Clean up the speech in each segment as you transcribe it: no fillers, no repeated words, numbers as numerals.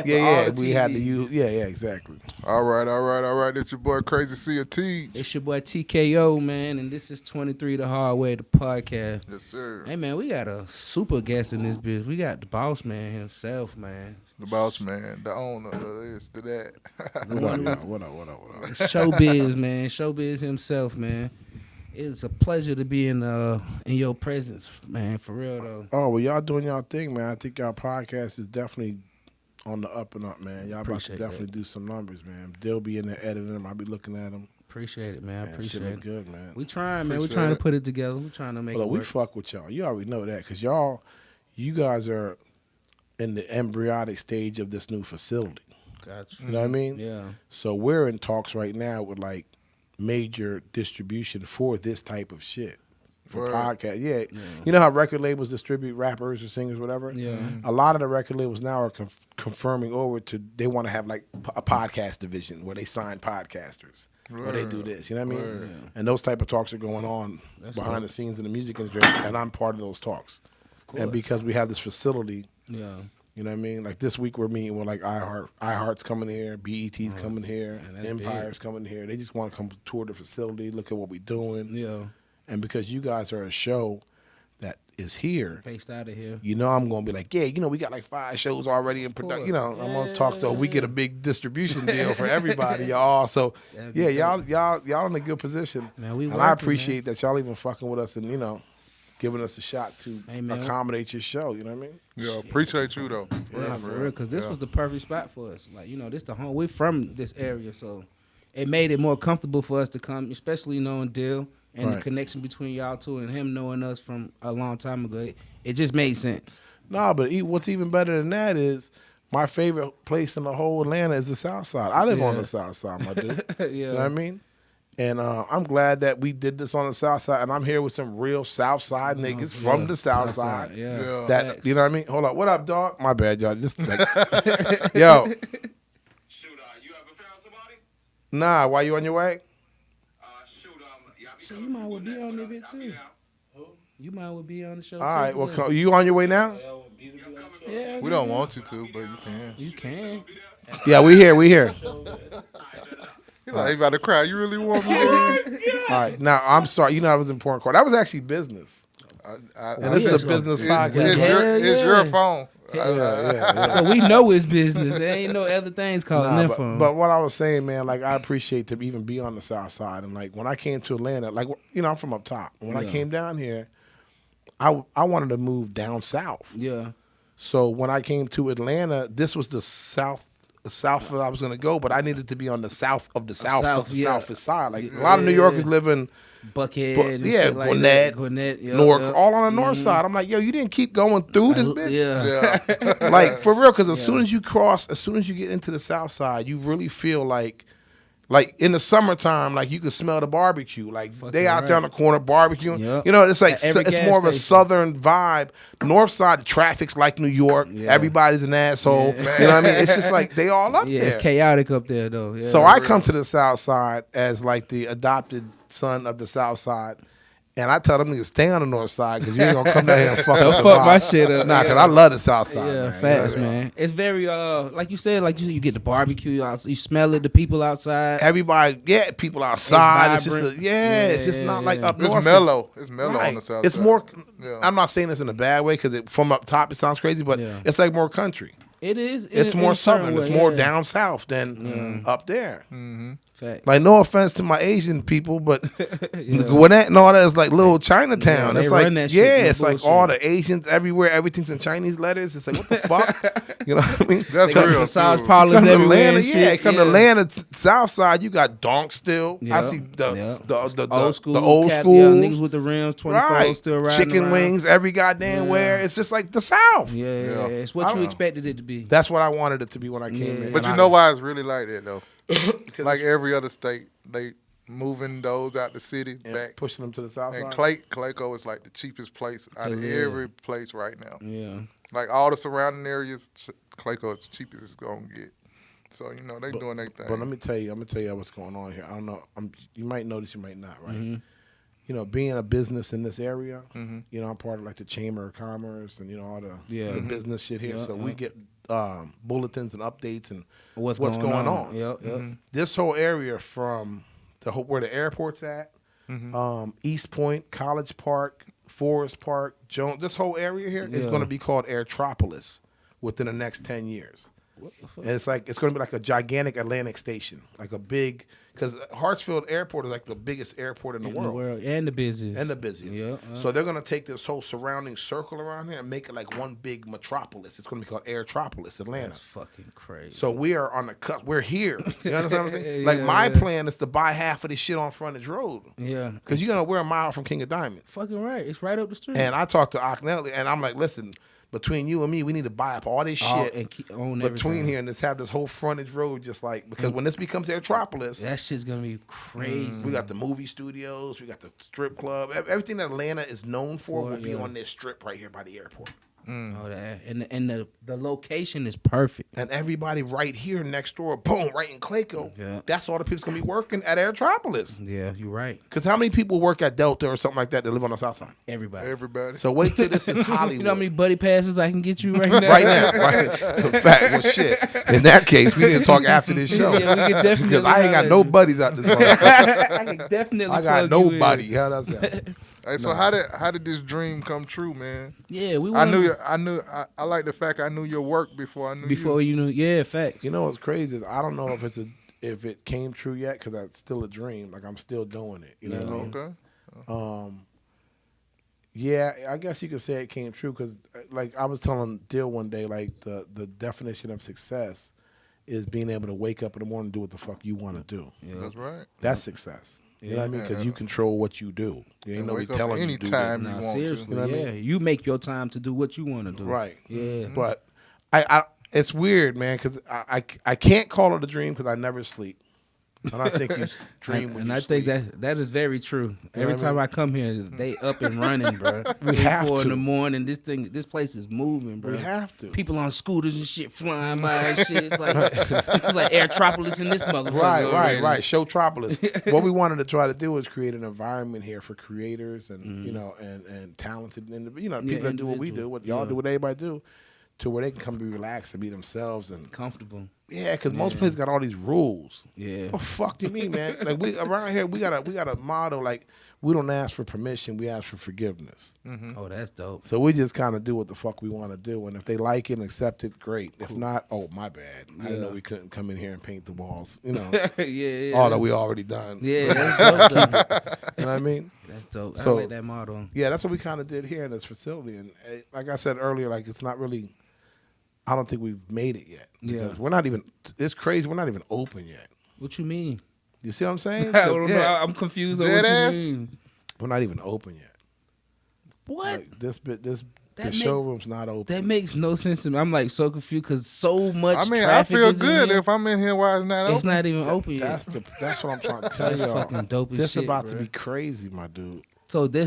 Yeah, we had to use. Yeah, exactly. All right. It's your boy Crazy CT. It's your boy TKO, man, and this is 23 The Hardway, the podcast. Yes, sir. Hey, man, we got a super guest in this bitch. We got the boss man himself, man. The boss man, the owner of this, to that. What up? Showbiz, man. Showbiz himself, man. It's a pleasure to be in your presence, man, for real, though. Oh, well, y'all doing y'all thing, man. I think y'all podcast is definitely on the up and up, man. Y'all about to definitely do some numbers, man. They'll be in there editing them. I'll be looking at them. Appreciate it, man. Appreciate it. Good, man. We trying, man. We trying to put it together. We trying to make it work. We fuck with y'all. You already know that because you guys are in the embryonic stage of this new facility. Gotcha. You know what I mean? Yeah. So we're in talks right now with like major distribution for this type of shit. For podcast, yeah. You know how record labels distribute rappers or singers, whatever. Yeah, a lot of the record labels now are confirming over to they want to have like a podcast division where they sign podcasters, where they do this. You know what I mean? Yeah. And those type of talks are going on behind the scenes in the music industry, and I'm part of those talks. Of course. And because we have this facility, you know what I mean? Like this week we're meeting with like iHeart's coming here, BET's coming here, Empire's coming here. They just want to come tour the facility, look at what we're doing. Yeah. And because you guys are a show that is here, based out of here, you know I'm gonna be like, yeah, we got like 5 shows already in production. You know, I'm gonna talk so we get a big distribution deal for everybody, y'all. So yeah, y'all in a good position, man. And I appreciate that y'all even fucking with us and giving us a shot to accommodate your show. You know what I mean? Yeah, appreciate you though. Yeah, for real, because this was the perfect spot for us. Like this the home. We're from this area, so it made it more comfortable for us to come, especially knowing Dill. And the connection between y'all two and him knowing us from a long time ago, it just made sense. No, but what's even better than that is my favorite place in the whole Atlanta is the South Side. I live on the South Side, my dude. You know what I mean? And I'm glad that we did this on the South Side, and I'm here with some real South Side niggas from the South Side. Yeah. That you know what I mean? Hold up, what up, dog? My bad, y'all. Just like, yo. Shoot, you ever found somebody? Nah, why you on your way? So you might well be on there too. You might well be on the show. All right, well, you on your way now? Yeah, we don't want you to, but you can. You can. Yeah, we here. You're like, about to cry. You really want me? All right, now I'm sorry. That was an important call. That was actually business. And this is a business podcast. It's your phone. So we know it's business. There ain't no other things calling that phone. But what I was saying, man, like I appreciate to even be on the South Side, and like when I came to Atlanta, like I'm from up top. When I came down here, I wanted to move down south. Yeah. So when I came to Atlanta, this was the south that I was going to go, but I needed to be on the south of the southest side. Like a lot of New Yorkers live in Buckhead, Gwinnett, Newark, all on the north side. I'm like, yo, you didn't keep going through this bitch. Yeah. Like for real, because as soon as you get into the south side, you really feel like in the summertime, like you can smell the barbecue. Like they out there on the corner barbecuing. Yep. It's like it's more of a southern vibe. North side, the traffic's like New York. Yeah. Everybody's an asshole. Yeah. You know what I mean? It's just like they all up there. It's chaotic up there though. Yeah. So I come to the south side as like the adopted son of the south side. And I tell them niggas stay on the north side because you ain't gonna come down here and fuck my shit up. Nah, because I love the south side. Yeah, man. facts, man. It's very like you said, you get the barbecue, you smell it, the people outside. Everybody, people outside. It's just it's just not like up north. It's mellow. It's mellow on the south side. It's more. I'm not saying this in a bad way because from up top it sounds crazy, but it's like more country. It is. It's more southern. It's more down south than up there. Mm-hmm. Fact. Like, no offense to my Asian people, but Gwinnett and all that is like little Chinatown. Yeah, it's like, it's bullshit. like all the Asians everywhere. Everything's in Chinese letters. It's like, what the fuck? You know what I mean? That's real. Massage parlors everywhere. Come to Atlanta, South Side, you got donk still. Yep. I see the old school, niggas with the rims, 24 still riding chicken around. Wings every goddamn where. It's just like the South. Yeah. It's what you expected it to be. That's what I wanted it to be when I came in. But you know why it's really like that though? Like every other state, they moving those out the city back, pushing them to the south and side. Clayco is like the cheapest place out of every place right now. Yeah, like all the surrounding areas, Clayco is the cheapest it's gonna get. So they doing their thing. But let me tell you, what's going on here. I don't know. You might know this, you might not, right? you know, being a business in this area, you know, I'm part of like the Chamber of Commerce and, you know, all the business shit here. So we get bulletins and updates and what's going on. Yep. This whole area from where the airport's at, East Point, College Park, Forest Park, Jones, this whole area here is going to be called Airtropolis within the next 10 years. What the fuck? And it's going to be like a gigantic Atlantic station, like a big, because Hartsfield Airport is like the biggest airport in the world. And the busiest. Yeah. So they're going to take this whole surrounding circle around here and make it like one big metropolis. It's going to be called Airtropolis, Atlanta. That's fucking crazy. So we are on the cusp. We're here. You understand what I'm saying? Like my plan is to buy half of this shit on Frontage Road. Yeah. Because you're going to wear a mile from King of Diamonds. Fucking right. It's right up the street. And I talked to Aknelli, and I'm like, listen, between you and me, we need to buy up all this shit and own between everything. here and just have this whole frontage road just like, because when this becomes Airtropolis, that shit's going to be crazy. we got the movie studios, we got the strip club, everything that Atlanta is known for will be on this strip right here by the airport. Oh, that. And the location is perfect. And everybody right here next door, boom, right in Clayco. Yeah. That's all the people's going to be working at Airtropolis. Yeah, you're right. Because how many people work at Delta or something like that that live on the south side? Everybody. So wait till this is Hollywood. You know how many buddy passes I can get you right now? Right now, right? In fact, well, shit. In that case, we need to talk after this show. Yeah, we could definitely. Because I ain't got no buddies out this motherfucker. I can definitely. I got plug you nobody. in. How does that? Hey, so how did this dream come true, man? Yeah, we. I like the fact I knew your work before I knew Before you knew, yeah, facts. You know what's crazy is I don't know if it came true yet because that's still a dream. Like I'm still doing it. You know what I mean? Okay. Yeah, I guess you could say it came true because, like, I was telling Dill one day, like the definition of success is being able to wake up in the morning and do what the fuck you want to do. Yeah. That's right. That's success. You know what I mean? Because you control what you do. You ain't nobody telling you to do anytime that. you Nah, want seriously, You know what I yeah. You make your time to do what you want to do. Right. Yeah. But I it's weird, man, because I can't call it a dream because I never sleep. And I think you dream when and you I sleep. think that is very true. You know Every what I time mean? I come here, they up and running, bro. We have 4 in to. the morning. This place is moving, bro. We have to. People on scooters and shit flying by and shit. It's like Airtropolis in this motherfucker. Right. Showtropolis. What we wanted to try to do was create an environment here for creators and you know and talented and you know people that do what we do, what y'all do, what everybody do, to where they can come be relaxed and be themselves and Comfortable. yeah, because most places got all these rules. Yeah. What the fuck do you mean, man? Like we around here, we got a motto like we don't ask for permission, we ask for forgiveness. Oh, that's dope. So we just kind of do what the fuck we want to do, and if they like it and accept it, great. If not, oh my bad. I didn't know we couldn't come in here and paint the walls. You know, yeah. all that we already done. Yeah, that's dope. though. You know what I mean? That's dope. So- I like that motto. Yeah, that's what we kind of did here in this facility, and like I said earlier, like it's not really. I don't think we've made it yet. Yeah. We're not even. It's crazy. We're not even open yet. What you mean? You see what I'm saying? I don't know. Yeah. I'm confused on Dead what ass? you mean. We're not even open yet. What? Like the makes- showroom's not open. That makes no sense to me. I'm like so confused because so much I mean, I traffic feel is in good here. if I'm in here while it's not It's open. not even open yet. That's what I'm trying to tell That's you. fucking dope as This shit, about to bro. be crazy, my dude. So there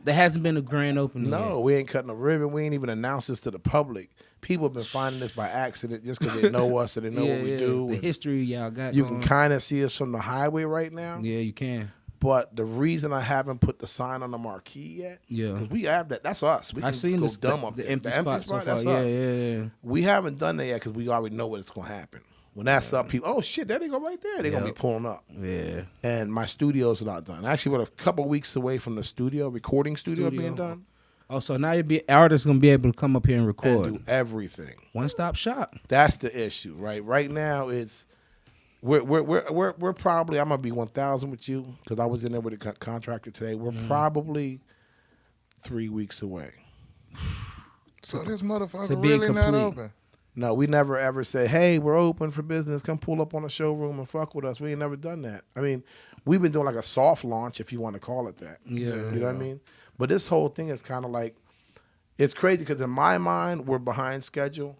hasn't been a grand opening No, we ain't cutting a ribbon. We ain't even announced this to the public. People have been finding this by accident just because they know us and they know yet. what we do. The And history y'all got you going. can kind of see us from the highway right now. Yeah, you can. But the reason I haven't put the sign on the marquee yet, Yeah. because we have that. That's us. We can I've seen go this, dumb up the there. empty the spot so far. that's Yeah, us. yeah. We haven't done that yet because we already know what's going to happen. When that's up, people, oh shit, there they go right there. They're going to be pulling up. Yeah. And my studio's not done. Actually, we're a couple weeks away from the recording studio being done. Oh, so now artists gonna be able to come up here and record. And do everything. One stop shop. That's the issue, right? Right now, it's we're probably. I'm gonna be 1,000 with you because I was in there with a contractor today. We're probably 3 weeks away. So this motherfucker To be really not complete. open. No, we never ever say, "Hey, we're open for business. Come pull up on the showroom and fuck with us." We ain't never done that. I mean, we've been doing like a soft launch, if you want to call it that. Yeah. You know what I mean? But this whole thing is kind of like, it's crazy because in my mind we're behind schedule,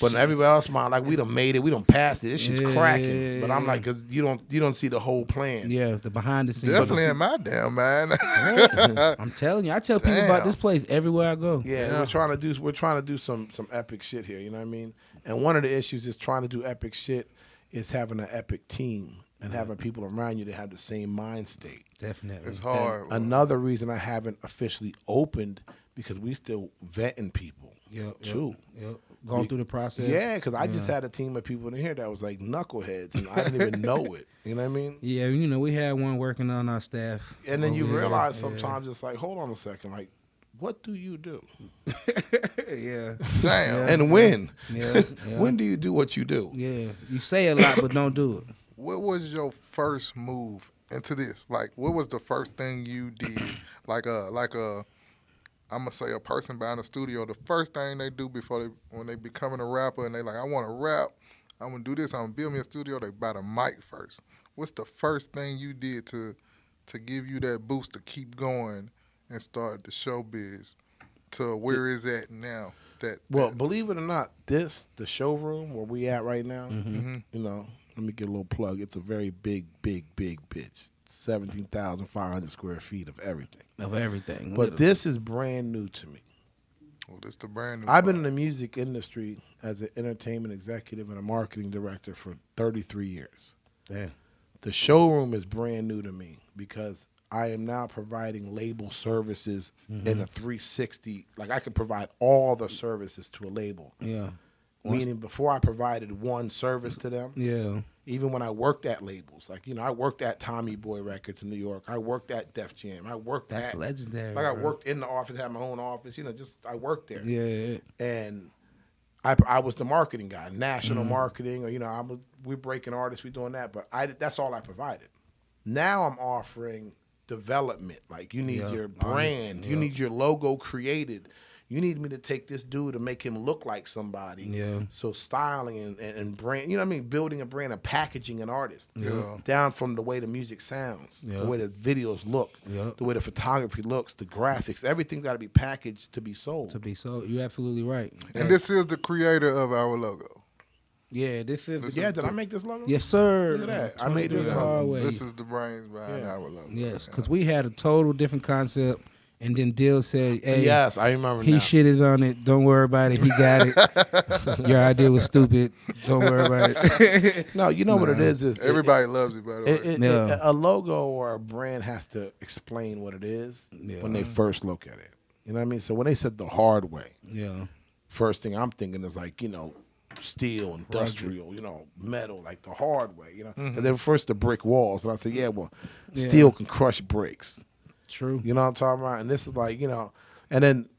but in everybody else's mind, like we done made it, we done passed it. This shit's cracking. But I'm like, because you don't see the whole plan. Yeah, the behind the scenes. Definitely in my damn mind. I'm telling you, I tell people about Damn. this place everywhere I go. Yeah, we're trying to do some epic shit here. You know what I mean? And one of the issues is trying to do epic shit is having an epic team. and having people around you that have the same mind state. Definitely. It's hard. And another reason I haven't officially opened because we still vetting people. Too. Going through the process. Yeah, because I just had a team of people in here that was like knuckleheads, and I didn't even know it. You know what I mean? Yeah, you know, we had one working on our staff. And then you realize sometimes it's like, hold on a second, like, what do you do? Yeah. Damn. And when? Yeah. When do you do what you do? Yeah. You say a lot, but don't do it. What was your first move into this? Like, what was the first thing you did? I'm gonna say a person behind the studio. The first thing they do when they becoming a rapper and they like, I want to rap. I'm gonna do this. I'm gonna build me a studio. They buy the mic first. What's the first thing you did to give you that boost to keep going and start the showbiz to where is it now? Believe it or not, the showroom where we at right now, you know, let me get a little plug. It's a very big bitch. 17,500 square feet of everything. But literally. This is brand new to me. Well, this the brand new. I've been in the music industry as an entertainment executive and a marketing director for 33 years. Damn. The showroom is brand new to me because I am now providing label services in a 360. Like I can provide all the services to a label. Yeah. Meaning before I provided one service to them. Yeah. Even when I worked at labels, like, you know, I worked at Tommy Boy Records in New York. I worked at Def Jam. That's legendary. Like I worked in the office, had my own office. You know, I worked there. Yeah. And I was the marketing guy, national marketing, or, you know, we're breaking artists, we're doing that. But that's all I provided. Now I'm offering development. Like you need your brand, you need your logo created. You need me to take this dude and make him look like somebody. Yeah. So styling and brand, you know what I mean? Building a brand and packaging an artist. Yeah. Down from the way the music sounds, the way the videos look, the way the photography looks, the graphics, everything's got to be packaged to be sold. You're absolutely right. And this is the creator of our logo. Yeah, this is. Did I make this logo? Yes, sir. Look at that. I made this Hardway. This is the brains behind our logo. Yes, because we had a total different concept. And then Dill said, hey, yes, I remember he shitted on it. Don't worry about it. He got it. Your idea was stupid. Don't worry about it. No, you know what it is everybody loves it, by the way. A logo or a brand has to explain what it is when they first look at it. You know what I mean? So when they said the hard way, first thing I'm thinking is like, you know, steel, industrial, you know, metal, like the hard way, you know. And then first the brick walls. And I said, steel can crush bricks. True. You know what I'm talking about? And this is like, you know, and then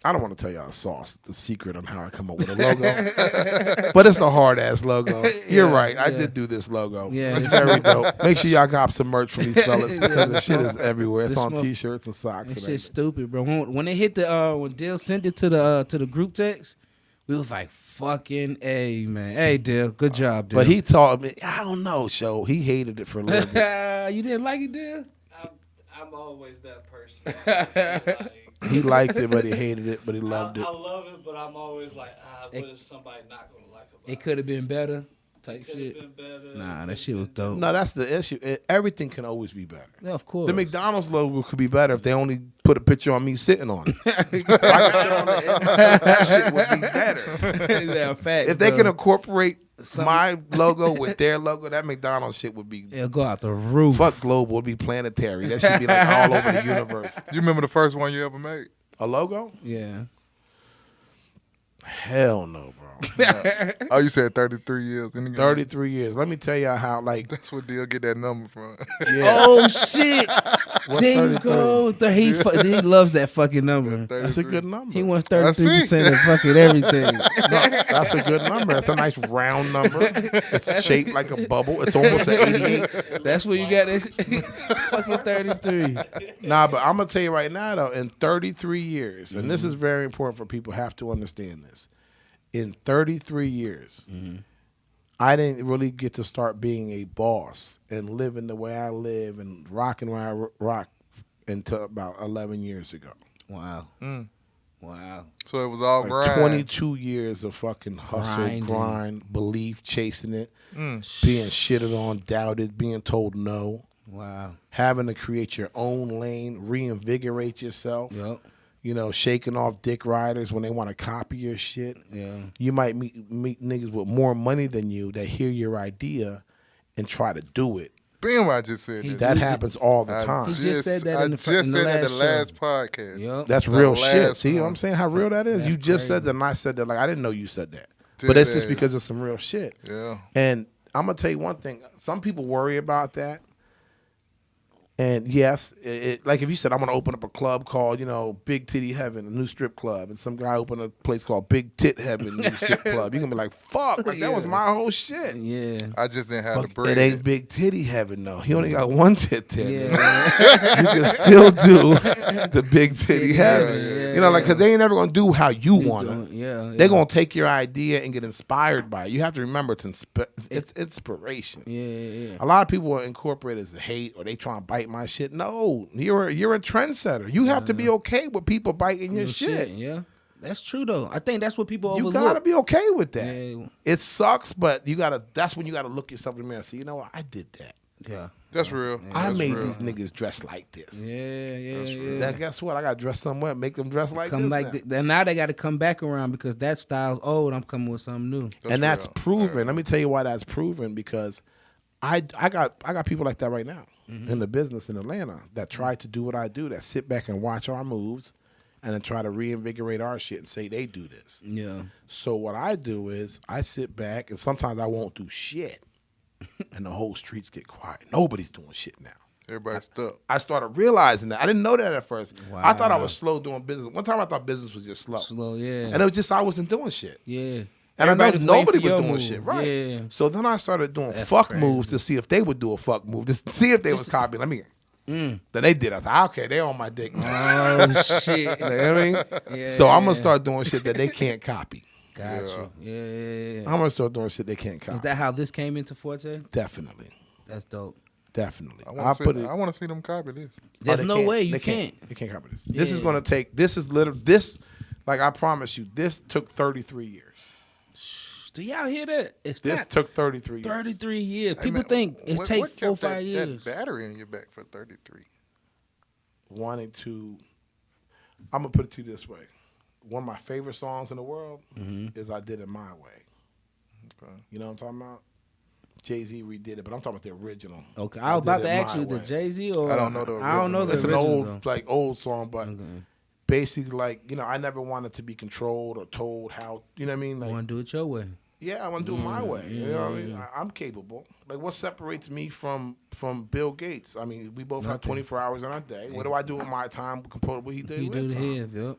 I don't want to tell y'all the secret on how I come up with a logo, but it's a hard ass logo. You're right. I did do this logo. Yeah, it's very dope. Make sure y'all cop some merch from these fellas because the shit is everywhere. It's on T-shit's and socks. This shit's stupid, bro. When they hit when Dill sent it to the group text, we was like, fucking A, man. Hey, Dill, good job, Dill. But he told me, I don't know, Show. He hated it for a little bit. You didn't like it, Dill? I'm always that person. He liked it, but he hated it, but he loved it. I love it, but I'm always like, what is somebody not going to like about it? It could have been better. Type shit. Been better. Nah, that shit was dope. No, that's the issue. Everything can always be better. Yeah, of course. The McDonald's logo could be better if they only put a picture on me sitting on it. That shit would be better. Fact, if they can incorporate my logo with their logo, that McDonald's shit would be. It'll go out the roof. Fuck global, it'd be planetary. That should be like all over the universe. You remember the first one you ever made? A logo? Yeah. Hell no, bro. Oh, you said 33 years. 33 years. Let me tell y'all how, like. That's where Dill get that number from. Yeah. Oh, shit. There you go. He loves that fucking number. That's a good number. He wants 33% of fucking everything. No, that's a good number. That's a nice round number. It's shaped like a bubble. It's almost an 88. That's where you got this fucking 33. Nah, but I'm going to tell you right now, though, in 33 years, and this is very important for people have to understand this. In 33 years, I didn't really get to start being a boss and living the way I live and rocking where I rock until about 11 years ago. Wow. Wow. So it was all like grind. 22 years of fucking hustle, grind, belief, chasing it, being shitted on, doubted, being told no. Wow. Having to create your own lane, reinvigorate yourself. Yep. You know, shaking off dick riders when they want to copy your shit. Yeah. You might meet niggas with more money than you that hear your idea and try to do it. Bam, I just said He- that. That happens all the time. He just said that in the I just said that the last last show. podcast. Yup. That's The real last shit. See what one. I'm saying? How real that is? That's You just said crazy. that and I said that. Like, I didn't know you said that. Dead But it's just ass. because of some real shit. Yeah. And I'm going to tell you one thing. Some people worry about that. And yes, like if you said, I'm going to open up a club called, Big Titty Heaven, a new strip club, and some guy opened a place called Big Tit Heaven, new strip club, you're going to be like, fuck, like that was my whole shit. Yeah. I just didn't have the But bread. it ain't Big Titty Heaven, though. He only got one tit there. Yeah. You can still do the Big Titty Heaven. Yeah, Because they ain't never going to do how you want it. Yeah. They're going to take your idea and get inspired by it. You have to remember it's inspiration. Yeah. A lot of people will incorporate it as hate or they try and bite my shit. No, you're a trendsetter. You have to be okay with people biting your shit. Yeah. That's true though. I think that's what people You overlook. gotta be okay with that. Yeah. It sucks, but that's when you gotta look yourself in the mirror and say, you know what, I did that. Yeah. That's real. I That's made real. these niggas dress like this. Yeah. Now guess what? I gotta dress somewhere, make them dress like Come this. like now. now they got to come back around because that style's old. I'm coming with something new. And that's real. proven. Let me tell you why that's proven, because I got people like that right now in the business in Atlanta that try to do what I do, that sit back and watch our moves and then try to reinvigorate our shit and say they do this. Yeah. So what I do is I sit back and sometimes I won't do shit and the whole streets get quiet. Nobody's doing shit now. Everybody's stuck. I started realizing that. I didn't know that at first. Wow. I thought I was slow doing business. One time I thought business was just slow. Slow. Yeah. And it was just I wasn't doing shit. Yeah. And Everybody's I know nobody waiting for was your doing move. shit, right? Yeah. So then I started doing That's fuck crazy. moves to see if they would do a fuck move, just to see if they was copying. Let me. Then they did. I was like, okay, they on my dick now. Oh shit. You know what I mean? Yeah. So I'm gonna start doing shit that they can't copy. Gotcha. Yeah. I'm gonna start doing shit they can't copy. Is that how this came into Forte? Definitely, That's dope. definitely. I I'll want to see them copy this. There's they no can't. way you They can't. They can't copy this. This is Yeah. gonna take. This is literally this. Like I promise you, this took 33 years. Do y'all hear that? It's This not took 33 years. 33 years. Hey, People man, think it what takes kept 4-5 years. That battery in your back for 33. Wanting to. I'm gonna put it to you this way. One of my favorite songs in the world is "I Did It My Way." Okay. You know what I'm talking about? Jay-Z redid it, but I'm talking about the original. Okay, I was about Did to It ask My you the Way. Jay-Z or I don't know the I don't know the It's an original. old song, but basically, like, I never wanted to be controlled or told how. You know what I mean? I Like, want to do it your way. yeah, I want to do it my way. You know what I mean? I'm capable. Like, what separates me from Bill Gates? I mean, we both have 24 hours in our day. What do I do with my time compared to what he did You with do his the time? head,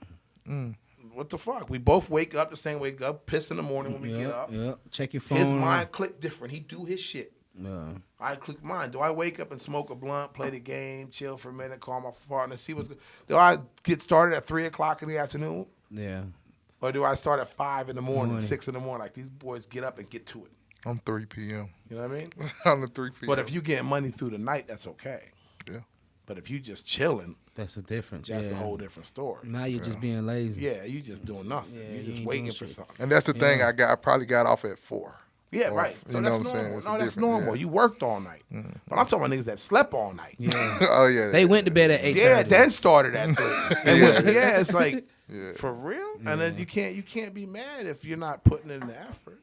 yep. What the fuck? We both wake up the same wake up, piss in the morning when we get up. Yep. Check your phone. His mind click different. He do his shit. Yeah. I click mine. Do I wake up and smoke a blunt, play the game, chill for a minute, call my partner, see what's good? Do I get started at 3 o'clock in the afternoon? Yeah. Or do I start at 5 in the morning, 6 in the morning? Like, these boys get up and get to it. I'm 3 p.m. You know what I mean? I'm the 3 p.m. But if you get money through the night, that's okay. Yeah. But if you just chilling, That's the difference. that's yeah. a whole different story. Now you're just being lazy. Yeah, you just doing nothing. Yeah, you you just ain't waiting doing for shit. something. And that's the thing. I probably got off at 4. Yeah, Or, right. So you know that's what I'm saying? normal. It's No, that's different, normal. yeah. You worked all night. But I'm talking about niggas that slept all night. Yeah. Oh yeah. They went to bed at 8:30. Yeah, then started at 3. Yeah, it's like Yeah. for real. And then you can't be mad if you're not putting in the effort.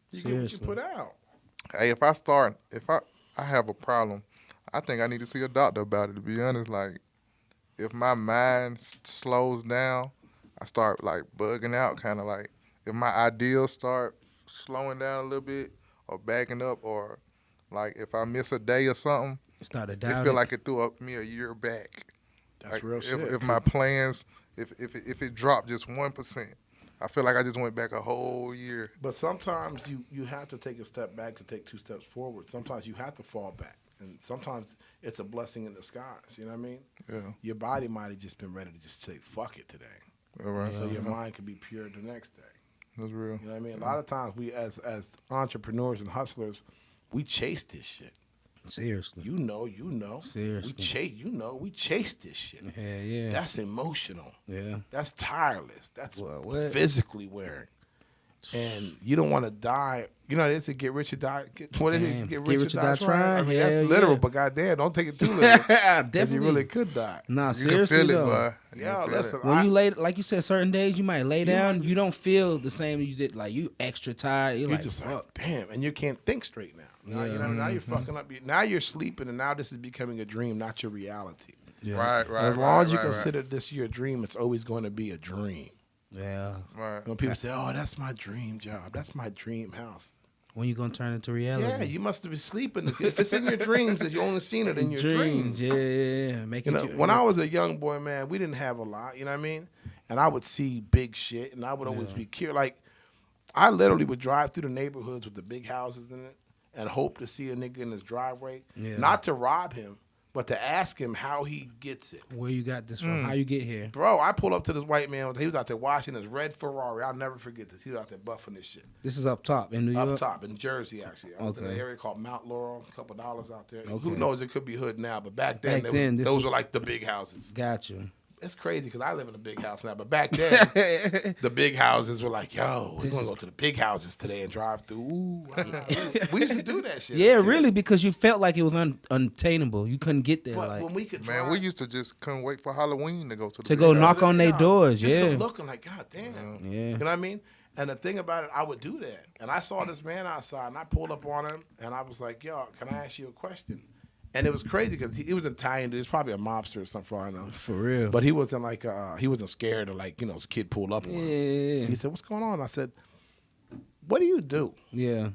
You get what you Seriously. put out. Hey, if I have a problem, I think I need to see a doctor about it. To be honest, like if my mind slows down, I start like bugging out, kind of like if my ideals start slowing down a little bit or backing up, or like if I miss a day or something, Started it down. feel like it threw up me a year back. That's Like, real shit. If my plans, if it dropped just 1%, I feel like I just went back a whole year. But sometimes you have to take a step back to take 2 steps forward. Sometimes you have to fall back. And sometimes it's a blessing in disguise. You know what I mean? Yeah. Your body might have just been ready to just say, fuck it today. All right. So your mind could be pure the next day. That's real. You know what I mean? A lot of times we as entrepreneurs and hustlers, we chase this shit. Seriously. You know. Seriously. We chase this shit. Yeah. That's emotional. Yeah. That's tireless. That's Well, what? physically wearing. and you don't want to die. You know, they say get rich or die. What is it? Get rich or die trying. trying. I mean, that's literal, but goddamn, don't take it too literal. Definitely, you really could die. Nah, You seriously can feel though. it, boy. Yeah, listen. When you lay, like you said, certain days you might lay down, you don't feel the same you did. Like you extra tired. You're like, just fuck. like, damn, and you can't think straight now. You know, now you're fucking up. Now you're sleeping, and now this is becoming a dream, not your reality. Yeah. Right. As long as you consider this your dream, it's always going to be a dream. Yeah. Right. When people say, "Oh, that's my dream job. That's my dream house." When you gonna turn it to reality? Yeah, you must have been sleeping. If it's in your dreams, that you only seen it in your dreams. Yeah. Make You it. know, when I was a young boy, man, we didn't have a lot. You know what I mean? And I would see big shit, and I would always be curious. Like, I literally would drive through the neighborhoods with the big houses in it, and hope to see a nigga in his driveway, not to rob him, but to ask him how he gets it. Where you got this from? How you get here? Bro, I pulled up to this white man. He was out there washing his red Ferrari. I'll never forget this. He was out there buffing this shit. This is up top in New York. Up top in Jersey, actually. I was in an area called Mount Laurel. A couple dollars out there. Okay. Who knows? It could be hood now, but back then, This those were like the big houses. Got you. It's crazy because I live in a big house now, but back then, the big houses were like, yo, we're going to go to the big houses today and drive through. Ooh, we used to do that shit. Yeah, really, because you felt like it was unattainable. You couldn't get there. But Like, when we could Man, drive, we used to just couldn't wait for Halloween to go to the to go big knock house. on their doors. just Yeah. looking like, God damn. Yeah. You know what I mean? And the thing about it, I would do that. And I saw this man outside, and I pulled up on him, and I was like, yo, can I ask you a question? And it was crazy because he was Italian dude. He was probably a mobster or something, for all I know. For real. But he wasn't like, he wasn't scared of like, a kid pulled up on him. Yeah. He said, what's going on? I said, what do you do? Yeah.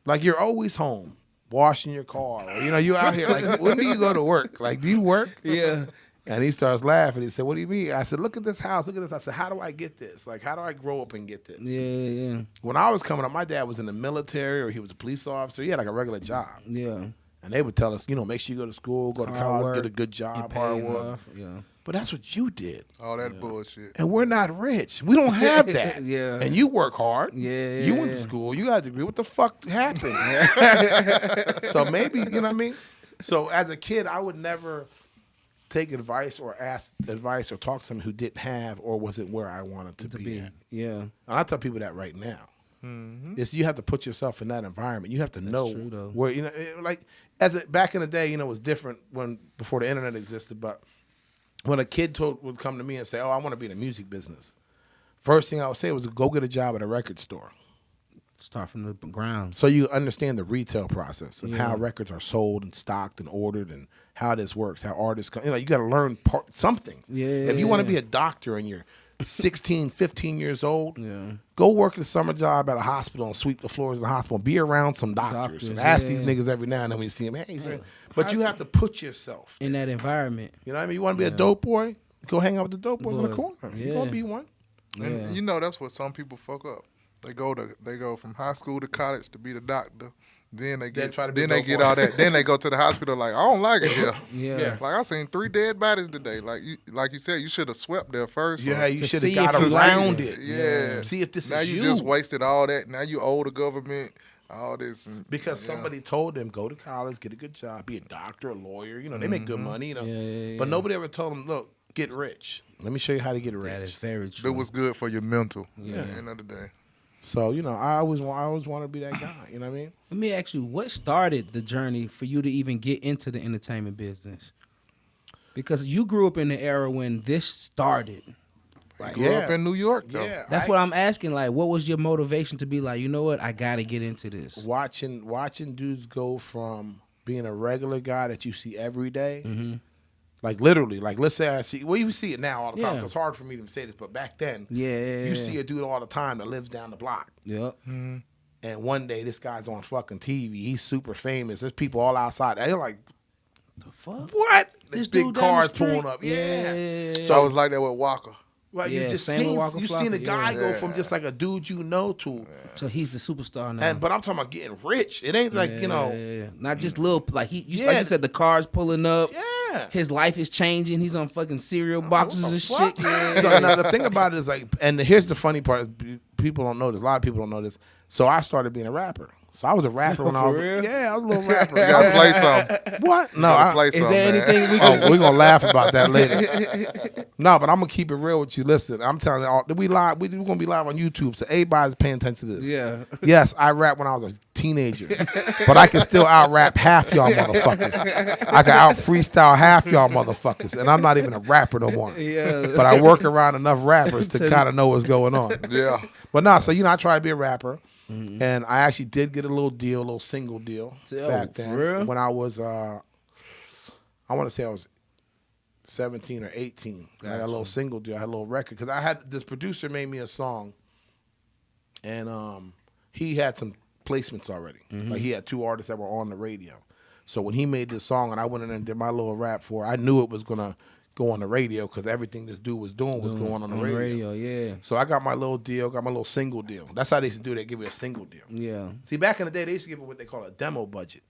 Like, you're always home washing your car. Or, you out here. Like, when do you go to work? Like, do you work? Yeah. And he starts laughing. He said, what do you mean? I said, look at this house. Look at this. I said, how do I get this? Like, how do I grow up and get this? Yeah. When I was coming up, my dad was in the military or he was a police officer. He had like a regular job. Yeah. And they would tell us, make sure you go to school, go to Hard college, work, get a good job, It hard pays work. off. Yeah. But that's what you did. All that bullshit. And we're not rich. We don't have that. Yeah. And you work hard. Yeah. You went to school. You got a degree. What the fuck happened? So maybe, you know what I mean? So as a kid, I would never take advice or ask advice or talk to someone who didn't have or wasn't where I wanted to be at. Yeah. And I tell people that right now. It's you have to put yourself in that environment. You have to know true, though. where like back in the day, it was different before the internet existed. But when a kid would come to me and say, "Oh, I want to be in the music business," first thing I would say was go get a job at a record store. Start from the ground. So you understand the retail process and how records are sold and stocked and ordered and how this works, how artists come. You got to learn something. Yeah. If you want to be a doctor and you're 16, 15 years old, Yeah. go work a summer job at a hospital and sweep the floors in the hospital. Be around some doctors and ask these niggas every now and then when you see them, hey, sir. But you have to put yourself In that environment. You know what I mean? You want to be a dope boy? Go hang out with the dope boys in the corner. Yeah. You're going to be one. And that's what some people fuck up. They go from high school to college to be the doctor. Then they get try to be then they dope get boy. all that. Then they go to the hospital like, I don't like it here. Yeah. Like I seen 3 dead bodies today. Like you said, you should have swept there first. Yeah, you To should see have got if you around like it. Yeah. See if this Now is you you. just wasted all that. Now you owe the government all this. And, Because somebody told them, go to college, get a good job, be a doctor, a lawyer. They make good money. Yeah. But nobody ever told them, look, get rich. Let me show you how to get rich. That is very do true. what's good for your mental. Yeah. At the end of the day. So, I always want to be that guy. You know what I mean? Let me ask you, what started the journey for you to even get into the entertainment business? Because you grew up in the era when this started. Grew up in New York though. Yeah. That's what I'm asking. Like, what was your motivation to be like, you know what, I got to get into this? Watching dudes go from being a regular guy that you see every day, like literally, like let's say I see, well, you see it now all the time, Yeah. so it's hard for me to say this, but back then, Yeah. you see a dude all the time that lives down the block. Yep. And one day this guy's on fucking TV. He's super famous. There's people all outside. They're like, The fuck? what? This Big dude down the cars street? pulling up. Yeah. So I was like that with Walker. Well, Yeah, you just same with seen Walker a guy Flocka, go yeah. from just like a dude you know to, So he's the superstar now. but I'm talking about getting rich. It ain't like Yeah. Not just little, like like Yeah. you said, the cars pulling up. Yeah. His life is changing. He's on fucking cereal boxes What the and fuck? shit. Yeah. So now the thing about it is like, and here's the funny part: people don't know this. A lot of people don't know this. So I started being a rapper. So I was a rapper when I was. real? Yeah, I was a little rapper. You gotta play something. What? No, Gotta play Is something, there man. anything we Oh, can? we're gonna laugh about that later. No, but I'm gonna keep it real with you. Listen, I'm telling you, we live. We're gonna be live on YouTube, so everybody's paying attention to this. Yeah. Yes, I rap when I was a teenager, but I can still out rap half y'all motherfuckers. I can out freestyle half y'all motherfuckers, and I'm not even a rapper no more. Yeah. But I work around enough rappers to kind of know what's going on. Yeah. But no, so I tried to be a rapper, and I actually did get a little single deal back then. For real? When I was, I want to say I was 17 or 18. I had a little single deal. I had a little record because I had this producer made me a song, and he had some placements already. Like he had 2 artists that were on the radio. So when he made this song and I went in and did my little rap for it, I knew it was gonna go on the radio because everything this dude was doing was going on the radio. Yeah. So I got my little deal, got my little single deal. That's how they used to do it. They give you a single deal. Yeah. See, back in the day, they used to give you what they call a demo budget.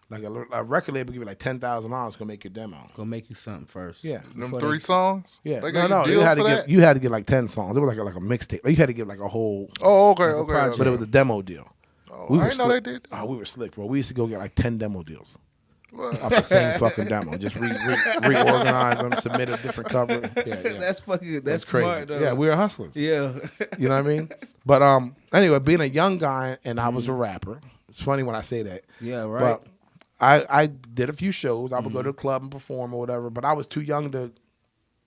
Like a record label give you like $10,000 to make your demo. Gonna make you something first. Yeah. Them Before 3 songs? Yeah. They No, got you deals had for to that? get like 10 songs. It was like a mixtape. You had to get like a whole, Oh, okay. but it was a demo deal. Oh, We I were didn't know they slick. did that. Oh, we were slick, bro. We used to go get like 10 demo deals. What? Off the same fucking demo. Just reorganize them, submit a different cover. Yeah. That's fucking. That's That's crazy. smart though. Yeah, we were hustlers. Yeah. You know what I mean? But anyway, being a young guy and I was a rapper. It's funny when I say that. Yeah. Right. But I did a few shows. I would go to the club and perform or whatever. But I was too young to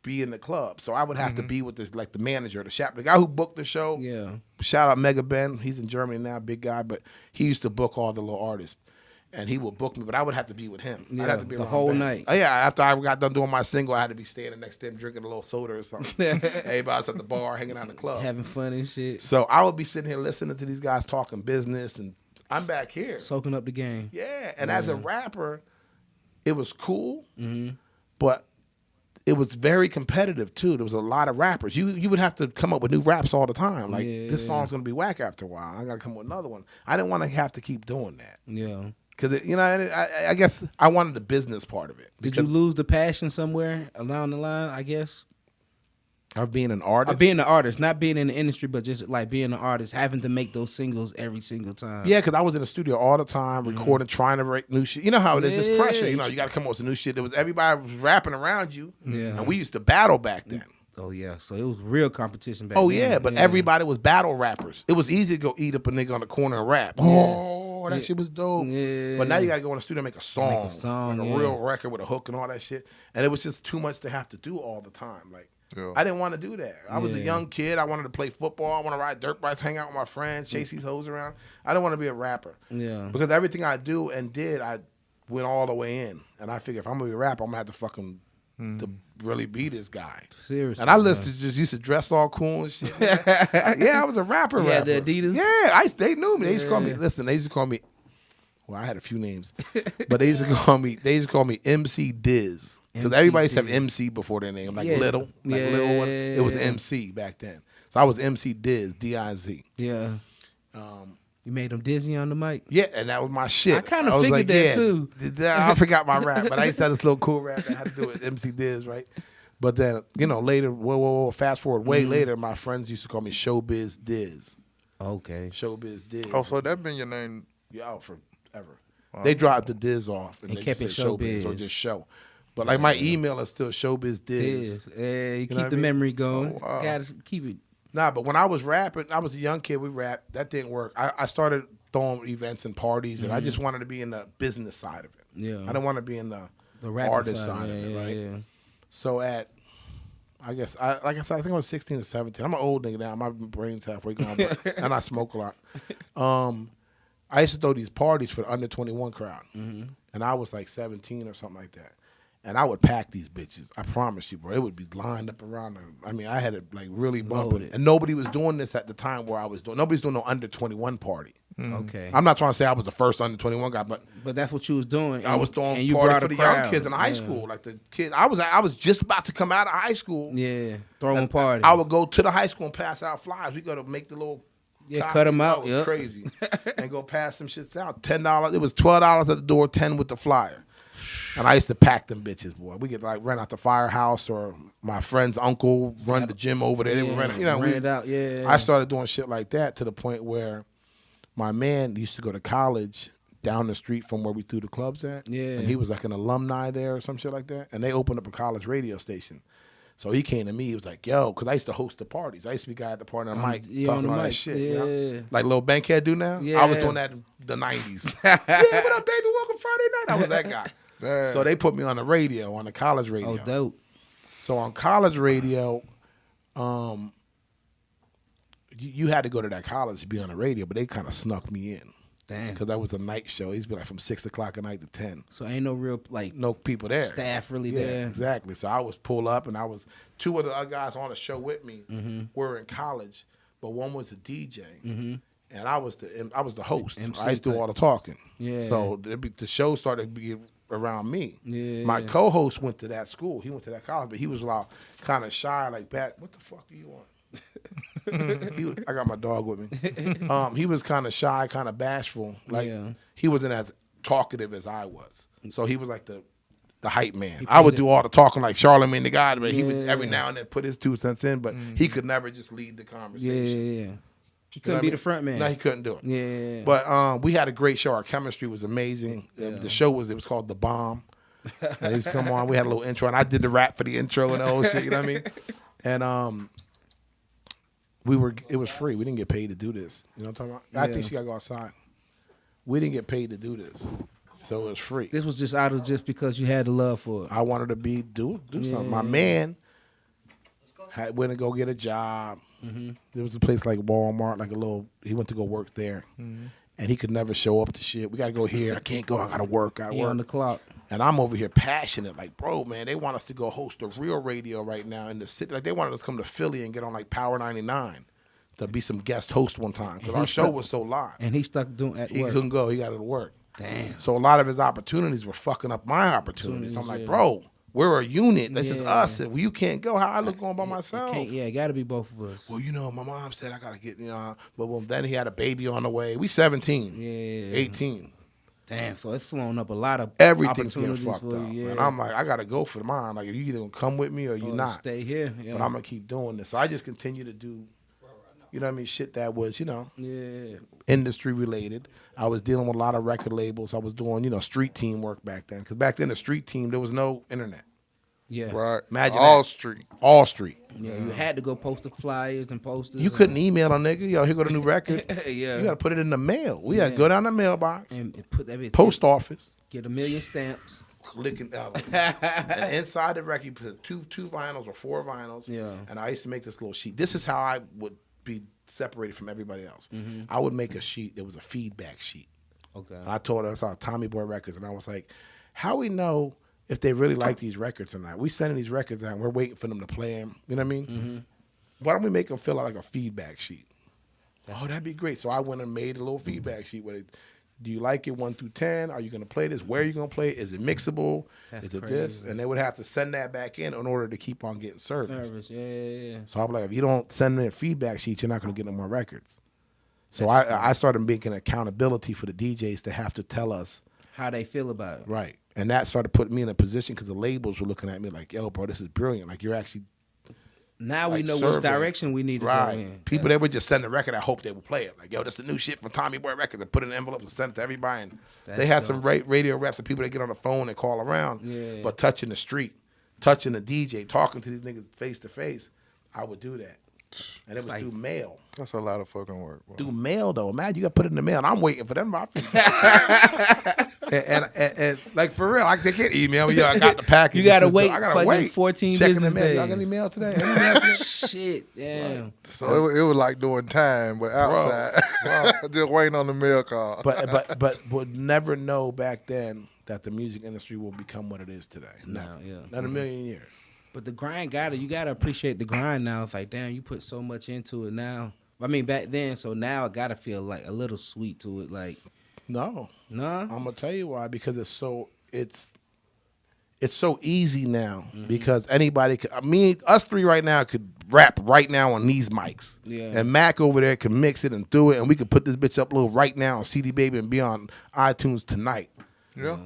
be in the club, so I would have to be with this like the manager, the guy who booked the show. Yeah. Shout out Mega Ben. He's in Germany now, big guy. But he used to book all the little artists. And he would book me, but I would have to be with him. Yeah, I'd have to be the around whole Ben. night. Oh, yeah, after I got done doing my single, I had to be standing next to him drinking a little soda or something. Everybody's at the bar hanging out in the club. Having fun and shit. So I would be sitting here listening to these guys talking business, and I'm back here. Soaking up the game. Yeah, and as a rapper, it was cool, but it was very competitive too. There was a lot of rappers. You would have to come up with new raps all the time. Like this song's gonna be whack after a while. I gotta come up with another one. I didn't want to have to keep doing that. Yeah. Because, I guess I wanted the business part of it. Did you lose the passion somewhere along the line, I guess? Of being an artist? Being an artist, not being in the industry, but just like being an artist, having to make those singles every single time. Yeah, because I was in the studio all the time, recording, trying to write new shit. You know how it is. It's pressure. You got to come up with some new shit. There was everybody was rapping around you. Yeah. And we used to battle back then. Oh, yeah. So it was real competition back Oh, then. yeah, but everybody was battle rappers. It was easy to go eat up a nigga on the corner and rap. Oh, that shit was dope. Yeah. But now you got to go in the studio and make a song. Like a yeah. real record with a hook and all that shit. And it was just too much to have to do all the time. Like, I didn't want to do that. I was a young kid. I wanted to play football. I want to ride dirt bikes, hang out with my friends, chase these hoes around. I didn't want to be a rapper. Yeah. Because everything I do and did, I went all the way in. And I figured if I'm going to be a rapper, I'm going to have to fucking to really be this guy. Seriously. And I just used to dress all cool and shit. Yeah, I was a rapper. You had the Adidas? Yeah, they knew me. They used to call me. Listen, they used to call me. Well, I had a few names, but they used to call me MC Diz because everybody used to have MC before their name, like Little one. It was MC back then. So I was MC Diz, D-I-Z. Yeah. You made them dizzy on the mic? Yeah, and that was my shit. I kind of figured that too. I forgot my rap, but I used to have this little cool rap that I had to do with MC Diz, right? But then, later, fast forward way later, my friends used to call me Showbiz Diz. Okay. Showbiz Diz. Oh, so that been your name? Yeah, forever. They dropped the Diz off and they kept just it said Showbiz. or just show. But like my email is still Showbiz Diz. Yeah, you know keep what I the mean? memory going. Oh, wow. Gotta keep it. Nah, but when I was rapping, I was a young kid. We rapped. That didn't work. I started throwing events and parties, and I just wanted to be in the business side of it. Yeah. I didn't want to be in the rapper artist side of it, right? Yeah. So like I said, I think I was 16 or 17. I'm an old nigga now. My brain's halfway gone, and I smoke a lot. I used to throw these parties for the under 21 crowd, and I was like 17 or something like that. And I would pack these bitches. I promise you, bro. It would be lined up around them. I mean, I had it like really bumping. And nobody was doing this at the time where I was doing. Nobody's doing no under 21 party. Okay. I'm not trying to say I was the first under 21 guy, but that's what you was doing. I was throwing and you parties brought for a the crowd. young kids in high school. Like the kids, I was just about to come out of high school. Yeah, throwing parties. I would go to the high school and pass out flyers. We go to make the little. Cut them out. That was crazy. And go pass some shits out. $10. It was $12 at the door, 10 with the flyer. And I used to pack them bitches, boy. We could like rent out the firehouse, or my friend's uncle run the gym over there. They would rent it. Rent it out. Yeah. I started doing shit like that to the point where my man used to go to college down the street from where we threw the clubs at. Yeah. And he was like an alumni there or some shit like that. And they opened up a college radio station. So he came to me. He was like, yo, because I used to host the parties. I used to be guy at the party on the mic talking all that shit. Yeah. You know? Like Lil Bankhead do now. Yeah. I was doing that in the 90s. Yeah, what up, baby? Welcome Friday night. I was that guy. Damn. So they put me on the radio, on the college radio. Oh, dope. So on college radio, you had to go to that college to be on the radio, but they kind of snuck me in. Damn. Because that was a night show. It used to be like from 6 o'clock at night to 10. So ain't no real like No people there. staff really Yeah, there. exactly. So I was pull up, and I was two of the other guys on the show with me Mm-hmm. were in college, but one was a DJ, and I was the host. MC I used to do type. all the talking. Yeah. So the show started to be around me. Yeah. My co-host went to that school. He went to that college, but he was kind of shy, like back. What the fuck do you want? I got my dog with me. He was kind of shy, kind of bashful. Like he wasn't as talkative as I was. So he was like the hype man. I would do all the talking like Charlamagne the God, but he would every now and then put his 2 cents in. But he could never just lead the conversation. Yeah. He couldn't be the front man. No, he couldn't do it. Yeah. But we had a great show. Our chemistry was amazing. The show was called The Bomb. And he's come on. We had a little intro, and I did the rap for the intro and the whole shit. You know what I mean? And it was free. We didn't get paid to do this. You know what I'm talking about? I think she got to go outside. We didn't get paid to do this. So it was free. This was just because you had the love for it. I wanted to do something. My man went to go get a job. There was a place like Walmart, he went to go work there. And he could never show up to shit. We got to go here. I can't go. I got to work. He on the clock. And I'm over here passionate, like, bro, man, they want us to go host a real radio right now in the city. Like, they wanted us to come to Philly and get on, like, Power 99 to be some guest host one time because our show was so live. And he stuck doing at He work. couldn't go. He got to work. Damn. So a lot of his opportunities were fucking up my opportunities. I'm like, bro, we're a unit. This is us. If you can't go, how I look going by myself? It got to be both of us. Well, my mom said I got to get, but then he had a baby on the way. We 17, 18. Damn, so it's flown up a lot of Everything's getting opportunities fucked for up. you. And I'm like, I got to go for mine. Like, you either going to come with me or you not. Stay here. Yeah. But I'm going to keep doing this. So I just continue to do, shit that was, industry related. I was dealing with a lot of record labels. I was doing, street team work back then. Because back then, the street team, there was no internet. Yeah. Right. Imagine All that. street. All street. Yeah, you had to go post the flyers and posters. You couldn't email a nigga, yo, here go the new record. Yeah. You got to put it in the mail. We had to go down the mailbox, and put that post office. Get 1 million stamps. Licking and inside the record, you put two vinyls or 4 vinyls. Yeah. And I used to make this little sheet. This is how I would be separated from everybody else. I would make a sheet. There was a feedback sheet. Okay. And I told her, I saw Tommy Boy Records, and I was like, how we know if they really like these records or not? We sending these records out, and we're waiting for them to play them. You know what I mean? Why don't we make them fill out like a feedback sheet? That'd be great. So I went and made a little feedback sheet with it. Do you like it 1 through 10? Are you going to play this? Where are you going to play it? Is it mixable? Is it this? And they would have to send that back in order to keep on getting service. Yeah. So I'm like, if you don't send in a feedback sheet, you're not going to get no more records. So I started making accountability for the DJs to have to tell us how they feel about it. Right. And that started putting me in a position because the labels were looking at me like, yo, bro, this is brilliant. Like, you're actually Now we like know survey. which direction we need to go in. People, they would just send the record. I hope they would play it. Like, yo, that's the new shit from Tommy Boy Records. And put it in an envelope and send it to everybody. And they had some radio reps and people that get on the phone and call around. Yeah. But touching the street, touching the DJ, talking to these niggas face to face, I would do that. And it was through mail. That's a lot of fucking work, bro. Through mail, though. Imagine you got to put it in the mail, and I'm waiting for them. and like, for real, they can't email me. Yo, I got the package. You got to wait I gotta for 14 checking business the mail. days. Y'all got any mail today? Any mail today? Shit, damn. So it was like doing time, but outside. Just waiting on the mail call. But would never know back then that the music industry will become what it is today. No, not a million years. But the grind you gotta appreciate the grind now. It's like, damn, you put so much into it now. I mean, back then, so now I gotta feel like a little sweet to it. Like, no, nah. I'm gonna tell you why. Because it's so easy now. Because anybody could. I mean, us three right now could rap right now on these mics. Yeah. And Mac over there can mix it and do it, and we could put this bitch up little right now on CD Baby and be on iTunes tonight. Yeah.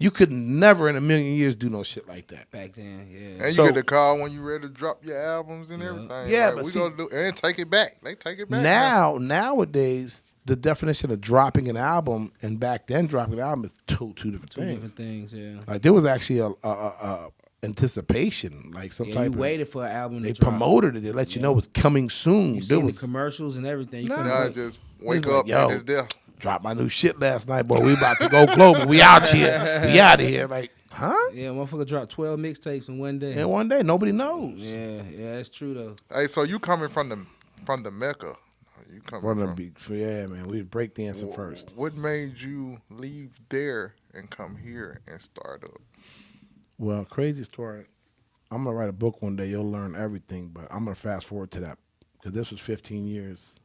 You could never in a million years do no shit like that. Back then, yeah. And you get the call when you ready to drop your albums and everything. Yeah, like, but we see, gonna do and take it back. They take it back. Nowadays, the definition of dropping an album and back then dropping an album is two different Two things. different things, yeah. Like there was actually a anticipation, like some type You of. waited for an album. They to drop. promoted it. They let you know it's coming soon. You There seen was the commercials and everything. You couldn't Now wait. just wake like, up yo. and it's there. dropped my new shit last night, boy. We about to go global. We out here. We out of here. Like, huh? Yeah, motherfucker dropped 12 mixtapes in one day. And one day nobody knows. Yeah, that's true though. Hey, so you coming from the Mecca? You coming From the from beat, yeah, man. We was breakdancing first. What made you leave there and come here and start up? Well, crazy story. I'm gonna write a book one day. You'll learn everything, but I'm gonna fast forward to that because this was 15 years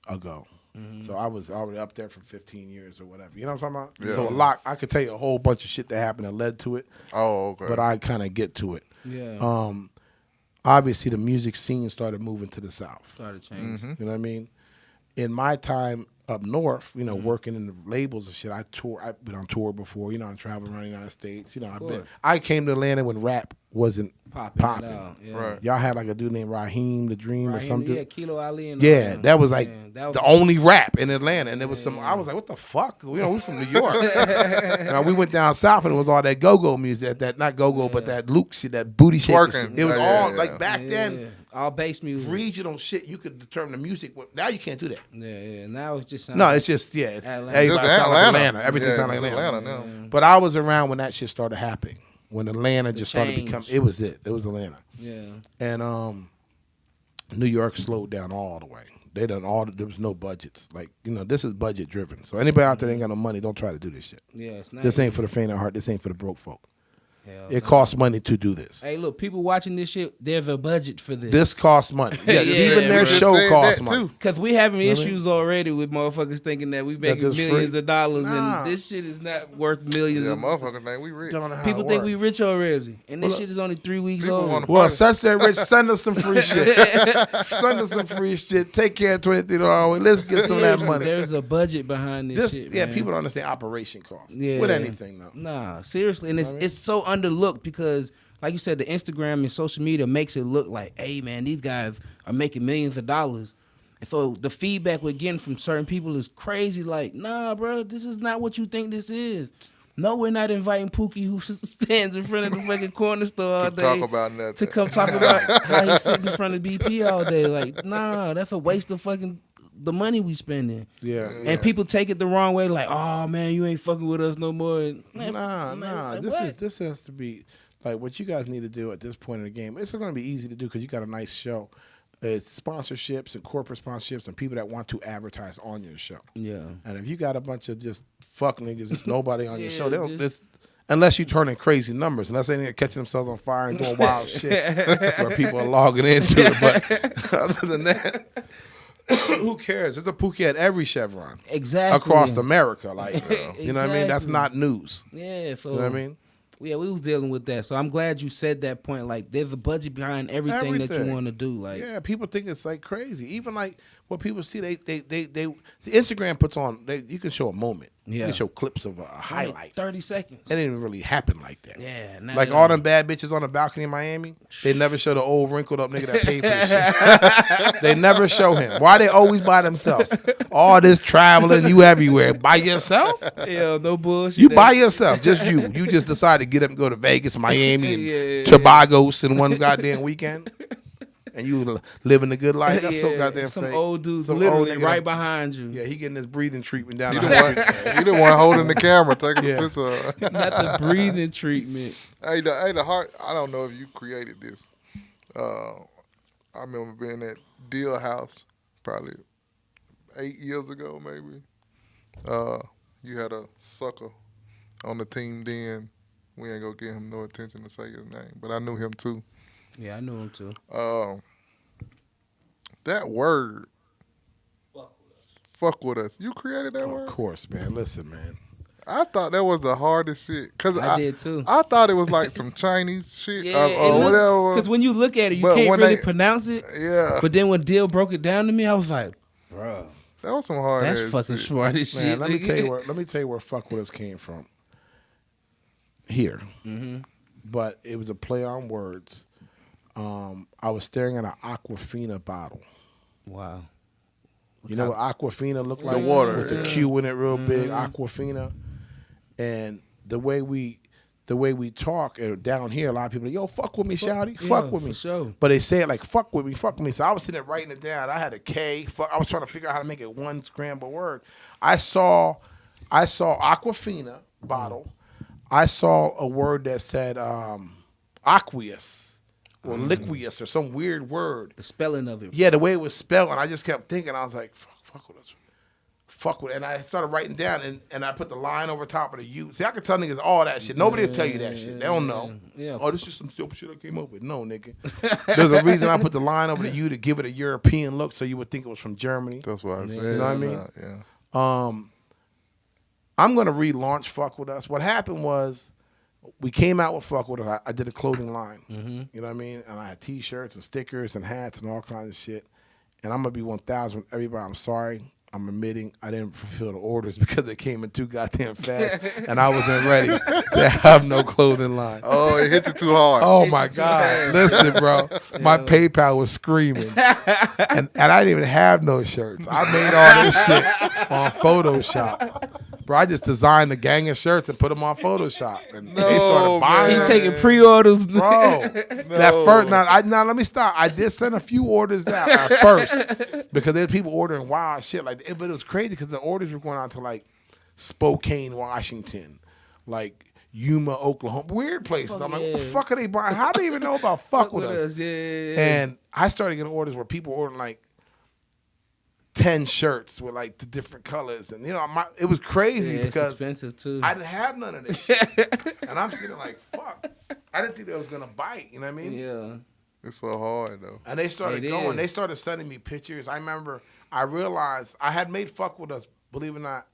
ago. Mm-hmm. So I was already up there for 15 years or whatever. You know what I'm talking about? Yeah. So a lot. I could tell you a whole bunch of shit that happened that led to it. Oh, okay. But I kind of get to it. Yeah. Obviously, the music scene started moving to the south. Started changing. You know what I mean? In my time up north, you know, working in the labels and shit, I've been on tour before, you know, I'm traveling around the United States. You know, I came to Atlanta when rap wasn't popping. Yeah. Right. Y'all had like a dude named Raheem the Dream or something. Yeah, Kilo Ali. And Yeah, that was like that was the only rap in Atlanta. And there was some, I was like, what the fuck? You know, we from New York. You know, we went down south and it was all that go-go music, that not go-go, but that Luke shit, that booty shit. Twerking. It was all, Yeah. like back then, all bass music. regional shit, you could determine the music. Now you can't do that. Yeah. Now it's just No, it's just, it's Atlanta. everybody Just sound like Atlanta. Atlanta. Everything Yeah, sound like it's Atlanta. Atlanta now. But I was around when that shit started happening. When Atlanta just started change. becoming, it was Atlanta. Yeah. And New York slowed down all the way. They done there was no budgets. Like, you know, this is budget driven. So anybody out there that ain't got no money, don't try to do this shit. Yeah, it's not. This ain't for the faint of heart. This ain't for the broke folk. Hell It costs money to do this. Hey, look, people watching this shit, there's a budget for this. This costs money. Yeah, Yeah, even their we just show said costs that money. too. Because we having You know what I issues already with motherfuckers thinking that we making it's millions free. of dollars Nah. and this shit is not worth millions. Yeah, of motherfuckers think we rich. Don't know how People it think work. we rich already. And this shit is only 3 weeks People old. wanna- Well, Sunset Rich, send us some free shit. Send us some free shit. Take care of $23. Let's get some of that money. There's a budget behind this shit, Yeah, man. people don't understand operation costs Yeah. with anything though. Nah, seriously, and it's so underlooked because, like you said, the Instagram and social media makes it look like, hey man, these guys are making millions of dollars. And so the feedback we're getting from certain people is crazy. Like, nah, bro, this is not what you think this is. No, we're not inviting Pookie, who stands in front of the fucking corner store all day, talk about nothing. to come talk about how he sits in front of BP all day. Like, nah, that's a waste of fucking the money we spending. Yeah. And people take it the wrong way, like, oh man, you ain't fucking with us no more. Man, Nah. like, This what? this has to be like what you guys need to do at this point in the game. It's going to be easy to do because you got a nice show. It's sponsorships and corporate sponsorships and people that want to advertise on your show. Yeah. And if you got a bunch of just fuck niggas, it's nobody on your Yeah, show. They don't. just- Unless you turning crazy numbers, unless they're catching themselves on fire and doing wild shit where people are logging into it. But other than that, who cares? There's a Pookie at every Chevron Exactly. across America. Like, you know what I mean? That's Exactly. not news. Yeah, so You know what I mean? yeah, we was dealing with that. So I'm glad you said that point. Like, there's a budget behind everything that Everything. you want to do. Like, Yeah, people think it's like crazy. Even like what people see, they see, Instagram puts on. You can show a moment. You Yeah. can show clips of a highlight. 30 seconds. It didn't even really happen like that. Yeah, now Like they all don't. them bad bitches on the balcony in Miami, they never show the old wrinkled up nigga that paid for this shit. They never show him. Why they always by themselves? All this traveling, you everywhere. By yourself? Yeah, no bullshit. You by yourself. Just you. You just decide to get up and go to Vegas, Miami, and Yeah. Tobagos in one goddamn weekend. And you living the good life. That's so Yeah, goddamn some fake. old dudes Some literally old nigga right that- behind you. Yeah, he getting his breathing treatment down He the the one, highway. he the one holding the camera, taking Yeah. the picture. Not the breathing treatment. Hey, the heart. I don't know if you created this. I remember being at Deal House probably 8 years ago, maybe. You had a sucker on the team then. We ain't gonna give him no attention to say his name, but I knew him too. Yeah, I knew him too. That word, Fuck with us. fuck with us. You created that Of word? course, man. Listen, man. I thought that was the hardest shit. Cause I did too. I thought it was like some Chinese shit Yeah, or whatever. Because when you look at it, you But can't when really they- pronounce it. Yeah, But then when Dill broke it down to me, I was like, bro, that was some hard that's ass fucking shit. smart as Man, shit. let me nigga. tell you where fuck with us came from. Here. Mm-hmm. But it was a play on words. I was staring at an Aquafina bottle. Wow. You know what Aquafina look like? The water. With the Q in it real big, Aquafina. And the way we talk down here, a lot of people are, yo, fuck with me, shawty. Fuck with me. For sure. But they say it like, fuck with me, fuck with me. So I was sitting there writing it down. I had a K. I was trying to figure out how to make it one scrambled word. I saw Aquafina bottle. I saw a word that said aqueous or liqueous or some weird word. The spelling of it. Yeah, the way it was spelled. And I just kept thinking, I was like, fuck with us. Fuck with it. And I started writing down, and I put the line over top of the U. See, I can tell niggas all that shit. Nobody will tell you that shit. They don't know. Yeah. Oh, this is some stupid shit I came up with. No, nigga. There's a reason I put the line over the U to give it a European look so you would think it was from Germany. That's what I said. You know what I mean? Yeah. I'm going to relaunch Fuck With Us. What happened was we came out with Fuck With Us. I did a clothing line. You know what I mean? And I had T-shirts and stickers and hats and all kinds of shit. And I'm going to be 1,000. Everybody, I'm sorry. I'm admitting I didn't fulfill the orders because they came in too goddamn fast, and I wasn't ready to have no clothing line. Oh, it hit you too hard. Oh my God! Listen, bro, my PayPal was screaming, and I didn't even have no shirts. I made all this shit on Photoshop. Bro, I just designed a gang of shirts and put them on Photoshop, and they started buying. He them. taking pre-orders, Bro. That first now let me stop. I did send a few orders out at first because there's people ordering wild shit like that. But it was crazy because the orders were going out to like Spokane, Washington, like Yuma, Oklahoma, weird places. I'm like, what the fuck are they buying? How do they even know about Fuck With Us? Yeah. And I started getting orders where people ordering like 10 shirts with like the different colors, and you know, it was crazy It's because expensive too. I didn't have none of this shit. And I'm sitting like, fuck. I didn't think that was gonna bite, you know what I mean? Yeah. It's so hard though. And they started going. They started sending me pictures. I remember I realized I had made Fuck With Us, believe it or not.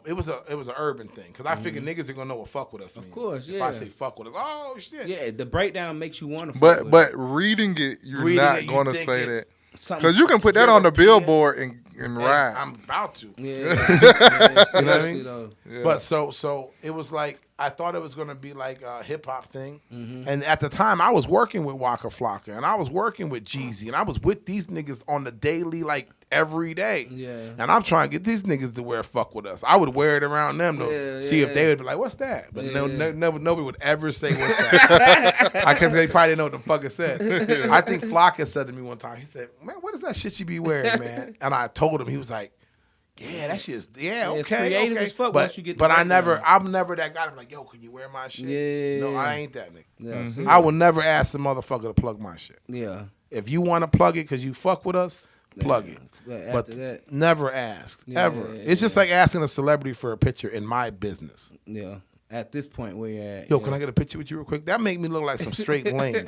It was an urban thing because I figured niggas are gonna know what Fuck With Us means. Of course, If I say Fuck With Us, oh shit. Yeah, the breakdown makes you want to. But reading it, you're not gonna say that. Because you can put that on the billboard and ride. I'm about to. Yeah. You know what I mean? Yeah. But so it was like I thought it was gonna be like a hip hop thing, and at the time I was working with Waka Flocka and I was working with Jeezy and I was with these niggas on the daily, like every day. Yeah. And I'm trying to get these niggas to wear Fuck With Us. I would wear it around them to see if they would be like, "What's that?" But nobody would ever say what's that. Because they probably didn't know what the fuck it said. I think Flocka said to me one time, he said, "Man, what is that shit you be wearing, man?" And I told him, he was like, yeah, that shit is okay. Creative as fuck once you get the I'm never that guy to be like, yo, can you wear my shit? Yeah. No, I ain't that nigga. Yeah, I will never ask the motherfucker to plug my shit. Yeah. If you want to plug it because you fuck with us, plug it. But that, never ask. Ever. It's just like asking a celebrity for a picture in my business. Yeah. At this point where you're at. Yo, can I get a picture with you real quick? That make me look like some straight lane. You know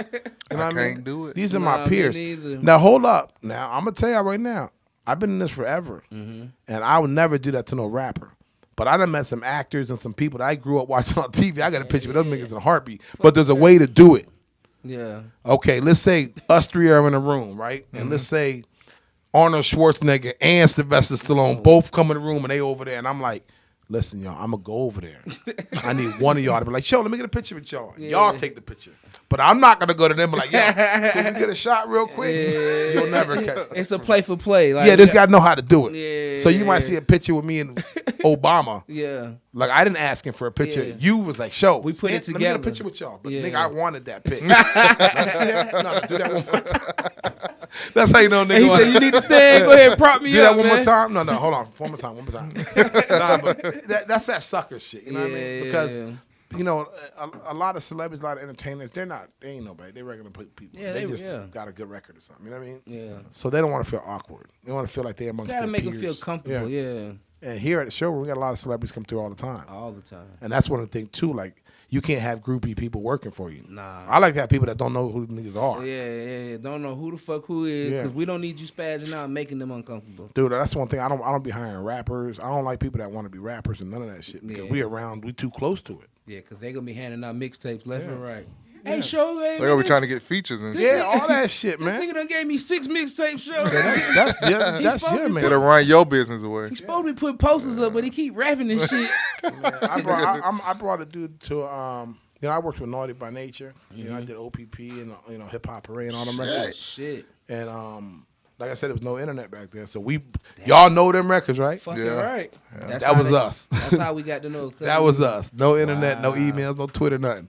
what I mean? Can't do it. These are my peers. Me neither. Now, hold up. Now, I'm going to tell y'all right now. I've been in this forever, and I would never do that to no rapper. But I done met some actors and some people that I grew up watching on TV. I got a picture with those niggas in a heartbeat. But there's a way to do it. Yeah. Okay, let's say us three are in a room, right? And let's say Arnold Schwarzenegger and Sylvester Stallone both come in the room and they over there, and I'm like, listen, y'all, I'm going to go over there. I need one of y'all to be like, yo, let me get a picture with y'all. Yeah. Y'all take the picture. But I'm not going to go to them and be like, yo, can you get a shot real quick? Yeah. You'll never catch that. It's a play for play. Like, yeah, this guy know how to do it. Yeah. So you might see a picture with me and Obama. Yeah. Like, I didn't ask him for a picture. Yeah. You was like, show. We put it together. Let me get a picture with y'all. But nigga, I wanted that pic. See that? No, do that one more time. That's how you know, nigga. And he said, you need to stand. Go ahead and prop me do up, that one man. more time? No, hold on. One more time. Nah, but that's that sucker shit. You know what I mean? Because, you know, a lot of celebrities, a lot of entertainers, they ain't nobody. They regular people. Yeah, they just got a good record or something. You know what I mean? Yeah. So they don't want to feel awkward. They want to feel like they're amongst their peers. You got to make them feel comfortable, yeah. And here at the Showroom, we got a lot of celebrities come through all the time. All the time. And that's one of the things, too, like, you can't have groupie people working for you. Nah. I like to have people that don't know who the niggas are. Yeah. Don't know who the fuck who is, because we don't need you spazzing out and making them uncomfortable. Dude, that's one thing. I don't be hiring rappers. I don't like people that want to be rappers and none of that shit, because we too close to it. Yeah, because they going to be handing out mixtapes left and right. Hey, show, they're gonna be trying to get features and shit. All that shit, man. This nigga done gave me 6 mixtapes, show. That's your man. Gotta run your business away. He's supposed to be putting posters up, but he keep rapping and shit. I brought a dude to you know, I worked with Naughty by Nature. You know, I did OPP and Hip Hop Parade and all them records. Shit. And Like I said, there was no internet back then. So y'all know them records, right? Fucking Yeah. right. Yeah. That was us. That's how we got to know. That was us. No internet, no emails, no Twitter, nothing.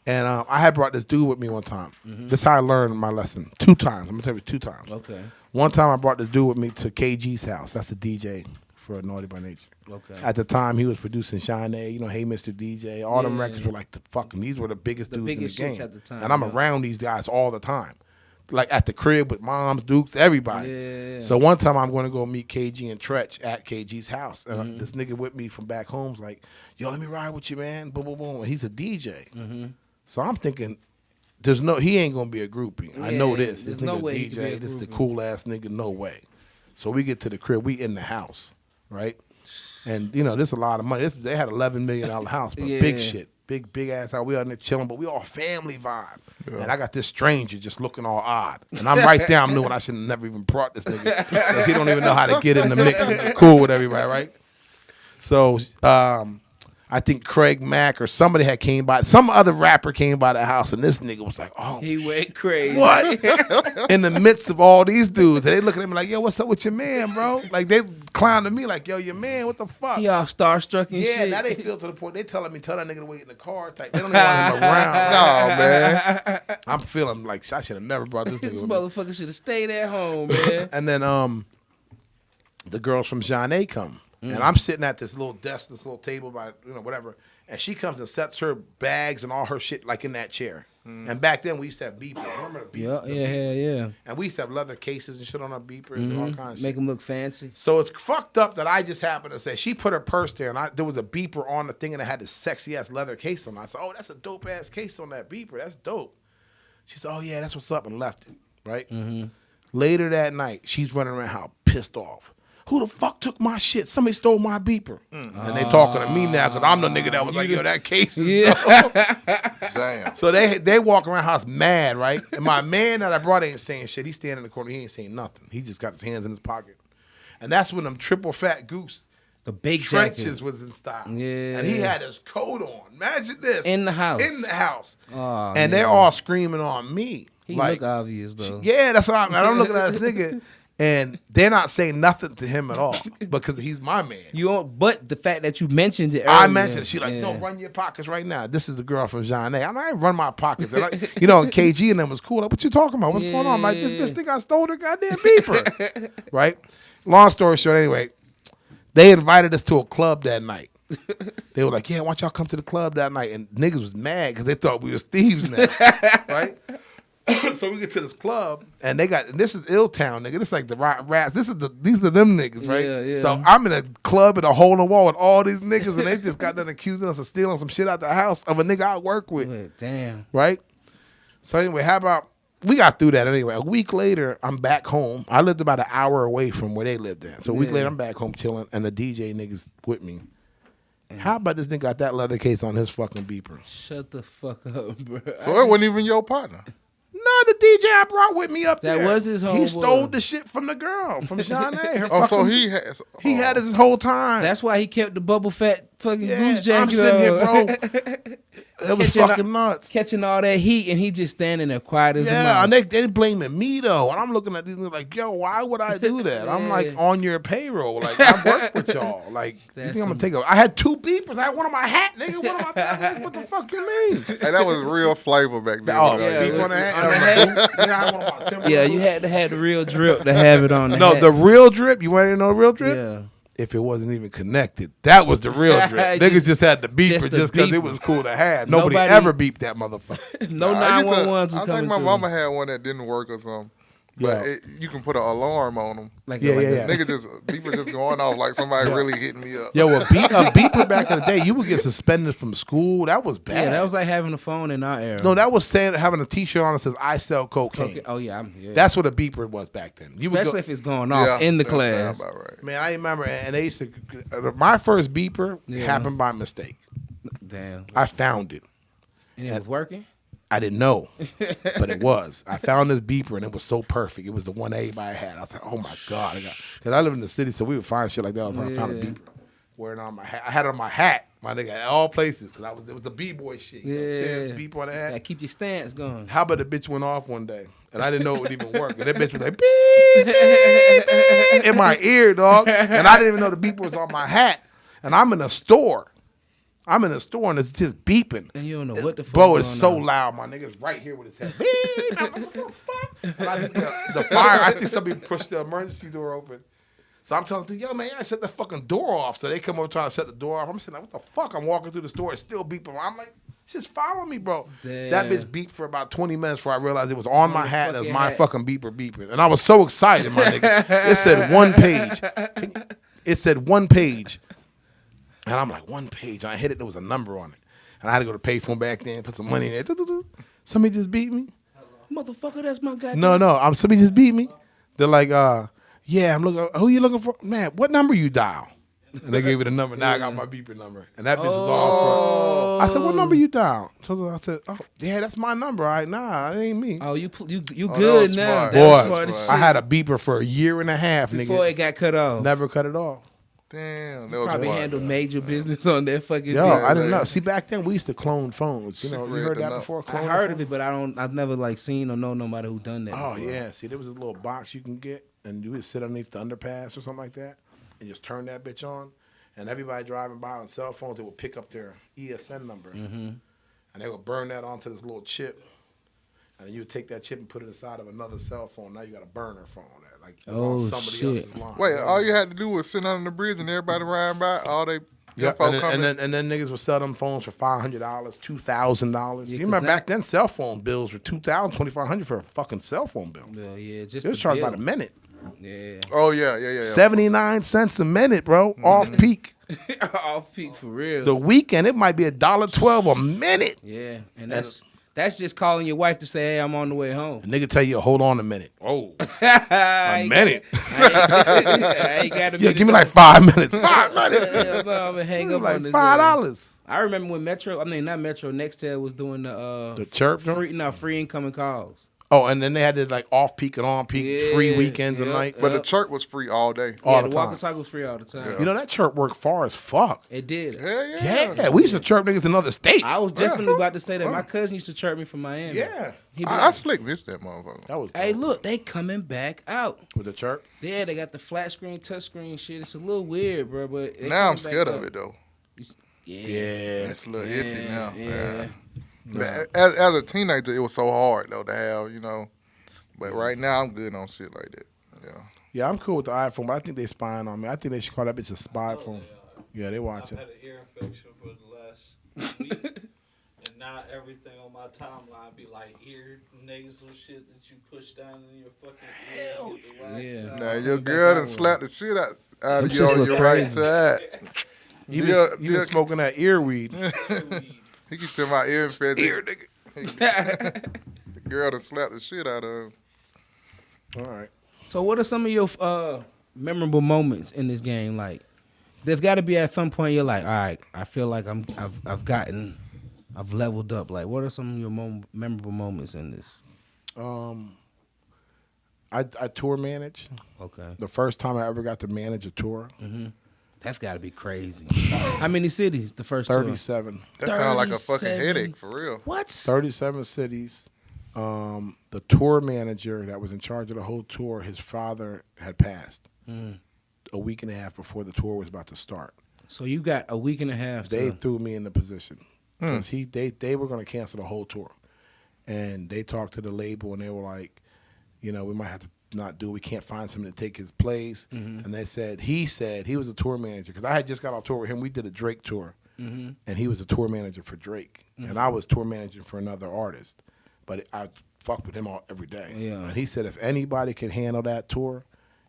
And I had brought this dude with me one time. This is how I learned my lesson. 2 times. I'm going to tell you 2 times. Okay. One time I brought this dude with me to KG's house. That's the DJ for Naughty by Nature. Okay. At the time, he was producing Shine, you know, Hey Mr. DJ. All them records were like these were the biggest dudes biggest in the shits game. at the time, and I'm around these guys all the time. Like at the crib with moms, Dukes, everybody. Yeah. So one time I'm going to go meet KG and Tretch at KG's house. And this nigga with me from back home's like, yo, let me ride with you, man. Boom, boom, boom. And he's a DJ. So I'm thinking, he ain't going to be a groupie. I know this. This there's no nigga way he could be a DJ. This is the groupie. cool ass nigga. No way. So we get to the crib. We in the house, right? And, you know, this is a lot of money. They had $11 million house, but big shit. Big ass house. We out there chilling, but we all family vibe. Yeah. And I got this stranger just looking all odd. And I'm right there. I'm knowing I should have never even brought this nigga because he don't even know how to get in the mix and be cool with everybody, right? So I think Craig Mack or somebody had came by. Some other rapper came by the house, and this nigga was like, oh, He went crazy. what? In the midst of all these dudes. And they looking at me like, yo, what's up with your man, bro? Like, they clowning me like, yo, your man, what the fuck? He all starstruck and Yeah, shit. now they feel to the point they tell that nigga to wait in the car. Type. They don't even want him around. No, man. I'm feeling like I should have never brought this This nigga with me. motherfucker should have stayed at home, man. And then the girls from Jeanne come. And I'm sitting at this little desk, this little table by, you know, whatever. And she comes and sets her bags and all her shit like in that chair. And back then we used to have beepers. Remember the beepers? Yeah. And we used to have leather cases and shit on our beepers and all kinds of shit. Make them look fancy. So it's fucked up that I just happened to say, she put her purse there and there was a beeper on the thing and it had this sexy ass leather case on it. I said, oh, that's a dope ass case on that beeper. That's dope. She said, oh yeah, that's what's up, and left it, right? Later that night, she's running around how pissed off. Who the fuck took my shit? Somebody stole my beeper. And they talking to me now because I'm the nigga that was like, yo, that case is dope. Damn. So they walk around house mad, right? And my man that I brought ain't saying shit. He's standing in the corner. He ain't saying nothing. He just got his hands in his pocket. And that's when them triple fat goose The big trenches jacket. was in style. Yeah. And he had his coat on. Imagine this. In the house. In the house. Oh, and they're all screaming on me. He like, look obvious, though. yeah, that's what I'm looking at this nigga. And they're not saying nothing to him at all because he's my man. You don't, but the fact that you mentioned it earlier. I mentioned it. She like, yeah. no, run your pockets right now. This is the girl from Jeanne. I'm like, I run my pockets. And you know, KG and them was cool. Like, what you talking about? What's going on? I'm like, this bitch think I stole her goddamn beeper. Right? Long story short, anyway, they invited us to a club that night. They were like, yeah, why don't y'all come to the club that night? And niggas was mad because they thought we was thieves now. Right? So we get to this club, and this is Ill Town, nigga. This is like the rats. These are them niggas, right? Yeah. So I'm in a club in a hole in the wall with all these niggas, and they just got done accusing us of stealing some shit out the house of a nigga I work with. Wait, damn. Right? So anyway, how about we got through that anyway. A week later, I'm back home. I lived about an hour away from where they lived at. So a week later, I'm back home chilling, and the DJ niggas with me. How about this nigga got that leather case on his fucking beeper? Shut the fuck up, bro. So it wasn't even your partner. No, the DJ I brought with me up there. That was his homeboy. He stole the shit from the girl, from Jeanne. So he has. He had it his whole time. That's why he kept the bubble fat fucking goose jacket. I'm sitting here, on. bro. It was Catching fucking nuts. Catching all that heat, and he just standing there quiet as a Yeah, mouse. and they blaming me though, and I'm looking at these niggas like, yo, why would I do that? I'm like on your payroll, like I work with y'all. Like, you think I'm gonna take a? I had 2 beepers. I had one on my hat, nigga. One on my back. What the fuck you mean? Hey, that was real flavor back then. Oh, yeah, beep on the hat. on the hat. Nigga, I had one on my Timberland. Yeah, you had to have the real drip to have it on the No, hat. the real drip. You want to know the real drip? Yeah. If it wasn't even connected, that was the real drip. Niggas just had the beeper the just because it beeper. was cool to have. Nobody Nobody- ever beeped that motherfucker. No I used to- 911s was I coming think my through. mama had one that didn't work or something. But Yeah. you can put an alarm on them. Like, Yeah, like yeah, yeah. Nigga just people just going off like somebody really hitting me up. Yo, a beeper back in the day, you would get suspended from school. That was bad. Yeah, that was like having a phone in our era. No, that was saying having a T-shirt on that says "I sell cocaine." Okay. Oh yeah, yeah. That's what a beeper was back then. You would Especially go, if it's going off in the that class. sound about right. man, I remember, and they used to. My first beeper happened by mistake. Damn. I found it. And it was working? I didn't know, but it was. I found this beeper, and it was so perfect. It was the one everybody had. I was like, oh, my God. Because I live in the city, so we would find shit like that all the time. I found a beeper wearing it on my hat. I had it on my hat, My nigga, at all places, because it was the B-boy shit. You know, beep on the hat. Gotta keep your stance going. How about the bitch went off one day, and I didn't know it would even work. And that bitch was like, beep, beep, beep, in my ear, dog. And I didn't even know the beeper was on my hat. And I'm in a store. And it's just beeping. And you don't know what the fuck Bro, going it's so on. loud. My nigga's right here with his head. Beep. I'm like, what the fuck? And I think the fire, I think somebody pushed the emergency door open. So I'm telling them, yo, man, I shut the fucking door off. So they come over trying to shut the door off. I'm sitting like, what the fuck? I'm walking through the store. It's still beeping. I'm like, just follow me, bro. Damn. That bitch beeped for about 20 minutes before I realized it was on my hat and it was my fucking beeper beeping. And I was so excited, my nigga. It said one page. It said one page. And I'm like, one page. And I hit it. There was a number on it. And I had to go to payphone back then, put some money in there. Somebody just beat me. Motherfucker, that's my goddamn. No. Somebody just beat me. They're like, yeah, I'm looking. Who you looking for? Man, what number you dial? And they gave me the number. Now I got my beeper number. And that bitch was all for. I said, what number you dial? So I said, oh, yeah, that's my number. All right, nah, it ain't me. Oh, you that good was now. smart. That was Boy, smart as shit. I had a beeper for a year and a half, Before nigga. it got cut off. Never cut it off. Damn, that was Probably smart. handled major business on that fucking Yo, thing. I didn't know. See, back then we used to clone phones. You know, you heard that before? I Clone heard phone? of it, but I've never like seen or know nobody who done that. Oh before. yeah. See, there was a little box you can get, and you would sit underneath the underpass or something like that, and just turn that bitch on, and everybody driving by on cell phones, they would pick up their ESN number, and they would burn that onto this little chip, and then you would take that chip and put it inside of another cell phone. Now you got a burner phone that like it's on somebody else's line. Wait, all you had to do was sit under the bridge and everybody riding by. All they Yeah, info and coming. then niggas would sell them phones for $500, $2,000. You 'cause remember now- back then, cell phone bills were $2,000, $2,500 for a fucking cell phone bill. Well, yeah, just It was the charged bill. by the minute. Yeah. Oh yeah. 79 cents a minute, bro. Off peak. Off peak for real. The weekend, it might be $1.12 a minute. Yeah, and that's just calling your wife to say, "Hey, I'm on the way home." A nigga tell you, hold on a minute. Oh, a minute. I ain't got to. Yeah, give me like 5 minutes. 5 minutes. Yeah, no, I'm gonna hang up Like on this. $5. I remember when not Metro, Nextel was doing The chirp. free incoming calls. Oh, and then they had this like off peak and on peak, free weekends and yeah. nights. But the church was free all day. All Yeah, the the time. walkie-talkie was free all the time. You know that chirp worked far as fuck. It did. Hell yeah. Yeah, we used to chirp niggas in other states. I was definitely about to say that. My cousin used to chirp me from Miami. Yeah. He be I like, slick missed that motherfucker. That was hey, dope. look, they coming back out. With the chirp. Yeah, they got the flat screen, touch screen shit. It's a little weird, bro. But they Now I'm coming back scared up. of it though. Yeah. It's a little iffy now. Yeah. But as a teenager, it was so hard though to have, you know. But right now, I'm good on shit like that. Yeah. Yeah, I'm cool with the iPhone, but I think they spying on me. I think they should call that bitch a spy phone. Yeah, they I've watching. had an ear infection for the last week, and now everything on my timeline be like ear nasal shit that you push down in your fucking ear. Get the wax Yeah. out. Now your girl done slapped the shit out Them of shits you on look your right crazy. side. You Yeah, been yeah. smoking that earweed. He can tell my ear infection. Ear, nigga. The girl done slapped the shit out of him. All right. So, what are some of your memorable moments in this game? Like, there's got to be at some point you're like, all right, I feel like I've leveled up. Like, what are some of your memorable moments in this? I tour manage. Okay, The first time I ever got to manage a tour, that's got to be crazy. How many cities? The first tour? 37. That sounds like a fucking 37. headache for real. What? 37 cities. The tour manager that was in charge of the whole tour, his father had passed a week and a half before the tour was about to start. So you got a week and a half. They to, threw me in the position because they were going to cancel the whole tour, and they talked to the label and they were like, you know, we might have to not do. We can't find someone to take his place. And they said he was a tour manager because I had just got on tour with him. We did a Drake tour, and he was a tour manager for Drake, and I was tour manager for another artist. But I fucked with him every day. Yeah. And he said if anybody can handle that tour,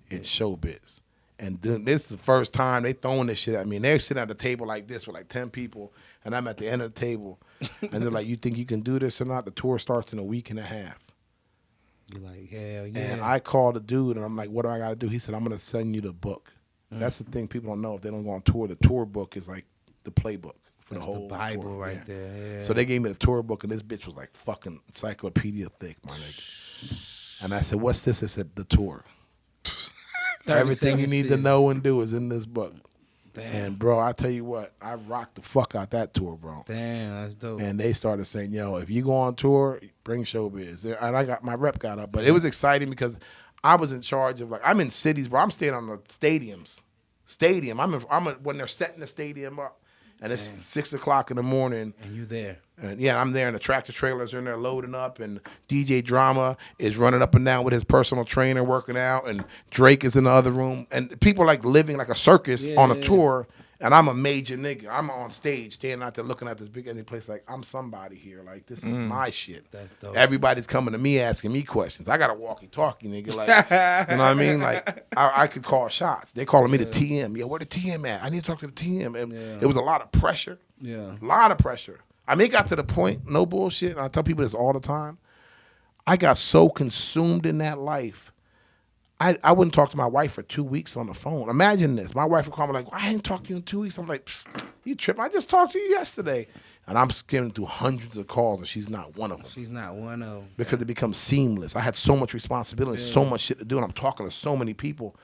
it's Showbiz. And this is the first time they throwing this shit at me. And they're sitting at a table like this with like 10 people, and I'm at the end of the table. And they're like, you think you can do this or not? The tour starts in a week and a half. You're like, hell yeah. And I called the dude, and I'm like, what do I got to do? He said, I'm going to send you the book. That's the thing people don't know. If they don't go on tour, the tour book is like the playbook. For That's the whole Bible tour. right Yeah. there. Yeah. So they gave me the tour book, and this bitch was like fucking encyclopedia thick, my nigga. And I said, what's this? It said, the tour. Everything you need to know and do is in this book. Damn. And bro, I tell you what, I rocked the fuck out that tour, bro. Damn, that's dope. And they started saying, yo, if you go on tour, bring Showbiz. And I got my rep got up. But it was exciting because I was in charge of, like, I'm in cities, bro. I'm staying on the stadiums. When they're setting the stadium up, and it's 6 o'clock in the morning. And you there. And yeah, I'm there, and the tractor trailers are in there loading up, and DJ Drama is running up and down with his personal trainer working out, and Drake is in the other room. And people are like living like a circus on a tour. And I'm a major nigga. I'm on stage, standing out there looking at this big empty place like, I'm somebody here. Like, this is my shit. That's dope. Everybody's coming to me asking me questions. I got a walkie-talkie, nigga. Like, you know what I mean? Like, I could call shots. They calling me the TM. Yo, where the TM at? I need to talk to the TM. And it was a lot of pressure. Yeah. A lot of pressure. I mean, it got to the point, no bullshit, and I tell people this all the time, I got so consumed in that life, I wouldn't talk to my wife for 2 weeks on the phone. Imagine this. My wife would call me like, I ain't talked to you in 2 weeks. I'm like, you tripping. I just talked to you yesterday. And I'm skimming through hundreds of calls, and she's not one of them. She's not one of them. Because it becomes seamless. I had so much responsibility, so much shit to do, and I'm talking to so many people.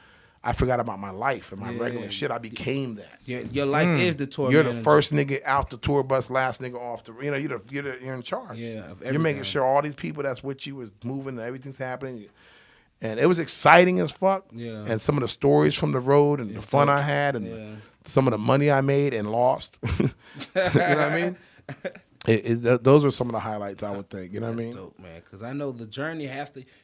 I forgot about my life and my regular shit. I became that. Your life is the tour. You're manager. the first nigga out the tour bus, last nigga off the. You know, you're in charge. Yeah, of you're making everything. sure all these people that's with you is moving, and everything's happening. And it was exciting as fuck. Yeah. And some of the stories from the road and the fun I had and some of the money I made and lost. You know what I mean? Those are some of the highlights, I would think. You know what I mean? Dope, man. Because I know the journey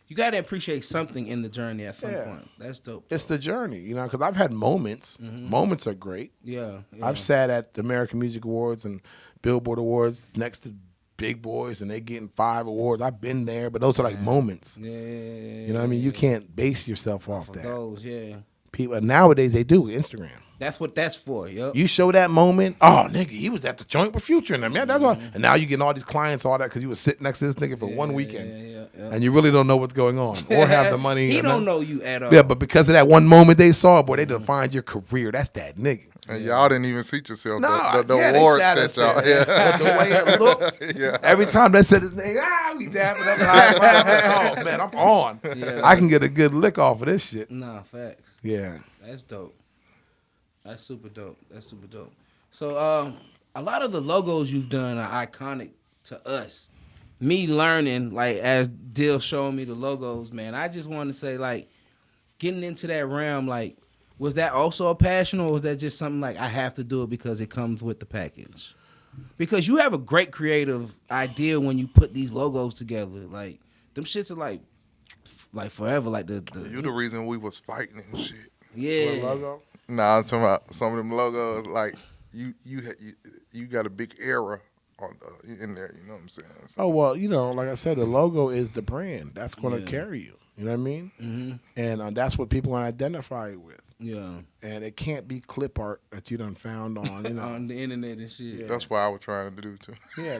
you got to appreciate something in the journey at some point. That's dope. It's the journey, you know, because I've had moments. Moments are great. Yeah. I've sat at the American Music Awards and Billboard Awards next to big boys, and they getting 5 awards. I've been there, but those are like moments. Yeah. You know what I mean? You can't base yourself off that. Those, yeah. People nowadays they do Instagram. That's what that's for, yup. You show that moment, oh nigga, he was at the joint with Future and them. Yeah, that's what, and now you getting all these clients, all that because you was sitting next to this nigga for 1 weekend, and you really don't know what's going on or have the money. He don't know you at all. Yeah, but because of that one moment they saw, boy, they defined your career. That's that nigga. And y'all didn't even seat yourself. No, the they award sat us set y'all. there. Yeah. The way it looked, every time they said his name, we dapping up. Oh man, I'm on. Yeah. I can get a good lick off of this shit. Nah, facts. Yeah. That's dope. That's super dope. So, a lot of the logos you've done are iconic to us. Me learning, like, as Dill showing me the logos, man, I just want to say, like, getting into that realm, like, was that also a passion, or was that just something like I have to do it because it comes with the package? Because you have a great creative idea when you put these logos together. Like, them shits are like forever. Like You the reason we was fighting and shit. yeah. Logo? Nah, I'm talking about some of them logos. Like you got a big era in there. You know what I'm saying? So, Oh, well, you know, like I said, the logo is the brand. That's going to carry you. You know what I mean? Mm-hmm. And that's what people want to identify you with. Yeah. And it can't be clip art that you done found on, you know. On the internet and shit. that's what I was trying to do too. Yeah,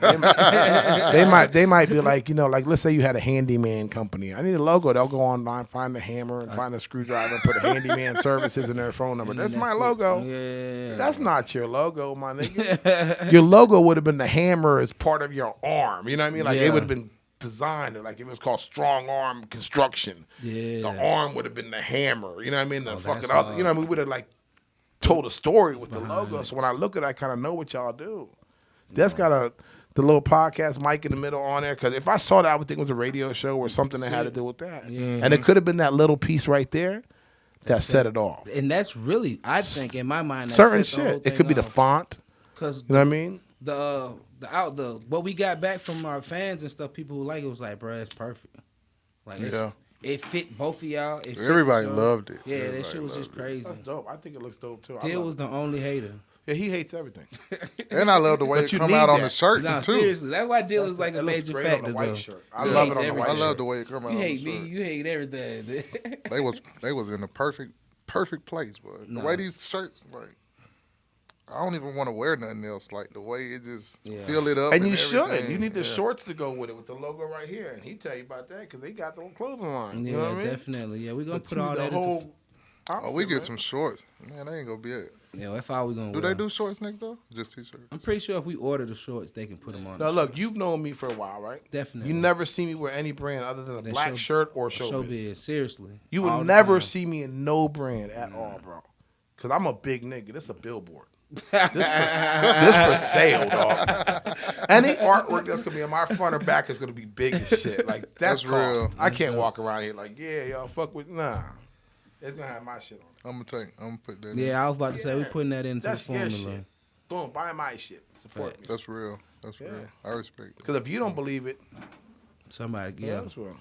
they might be like, you know, like let's say you had a handyman company. I need a logo. They'll go online, find the hammer, and find a screwdriver, and put a handyman services in their phone number. That's my logo. Yeah. That's not your logo, my nigga. Your logo would have been the hammer as part of your arm. You know what I mean? Like it would have been designed, like if it was called strong arm construction. Yeah. The arm would have been the hammer. You know what I mean? The fucking that's other, you know, we would have like told a story with the logo. So when I look at it, I kind of know what y'all do. That's got the little podcast mic in the middle on there. Because if I saw that, I would think it was a radio show or something that had to do with that. Yeah. And it could have been that little piece right there that set it off. And that's really, I think, in my mind, that Certain set the whole shit. It thing could be the off. font. Because You know what I mean? what we got back from our fans and stuff, people who like it was like, bro, it's perfect. Like, it fit both of y'all. It fit Everybody the show. loved it. Yeah, Everybody that shit was just loved it. crazy. That's dope. I think it looks dope too. Dill was the only hater. Yeah, he hates everything. And I love the way But it you come need out on that. the shirts Nah, too. seriously, that's why Dill is like a It looks major great on factor, the white though. shirt. I He love hates it on the white I everything. love shirt. the way it come out. You on hate the me. shirt. You hate everything. They was in the perfect place, but the way these shirts, like, I don't even want to wear nothing else. Like the way it just fill it up. And you should. everything. You need the Yeah. shorts to go with it, with the logo right here. And he tell you about that because they got the clothing line. You know Yeah, what I mean? definitely. Yeah, we're gonna But put you all the that whole into. Oh, we outfit, get man. some shorts. Man, they ain't gonna be it. Yeah, that's all we gonna Do wear. they do shorts next though? Just t-shirts. I'm pretty sure if we order the shorts, they can put them on. Now the look, you've known me for a while, right? Definitely. You never see me wear any brand other than a That black shirt or Showbiz. Showbiz. Seriously. You All would the never time. see me in no brand at all, bro. because I'm a big nigga. This is a billboard. This for sale, dog. Any artwork that's gonna be on my front or back is gonna be big as shit. Like that's real. I can't walk around here like, yeah, y'all fuck with It's gonna have my shit on it. I'm gonna put that. Yeah, I was about to say we putting that into the That's your formula. shit. Boom, buy my shit. Support me. That's real. That's real. I respect it. Because if you don't believe it, Somebody, that's real.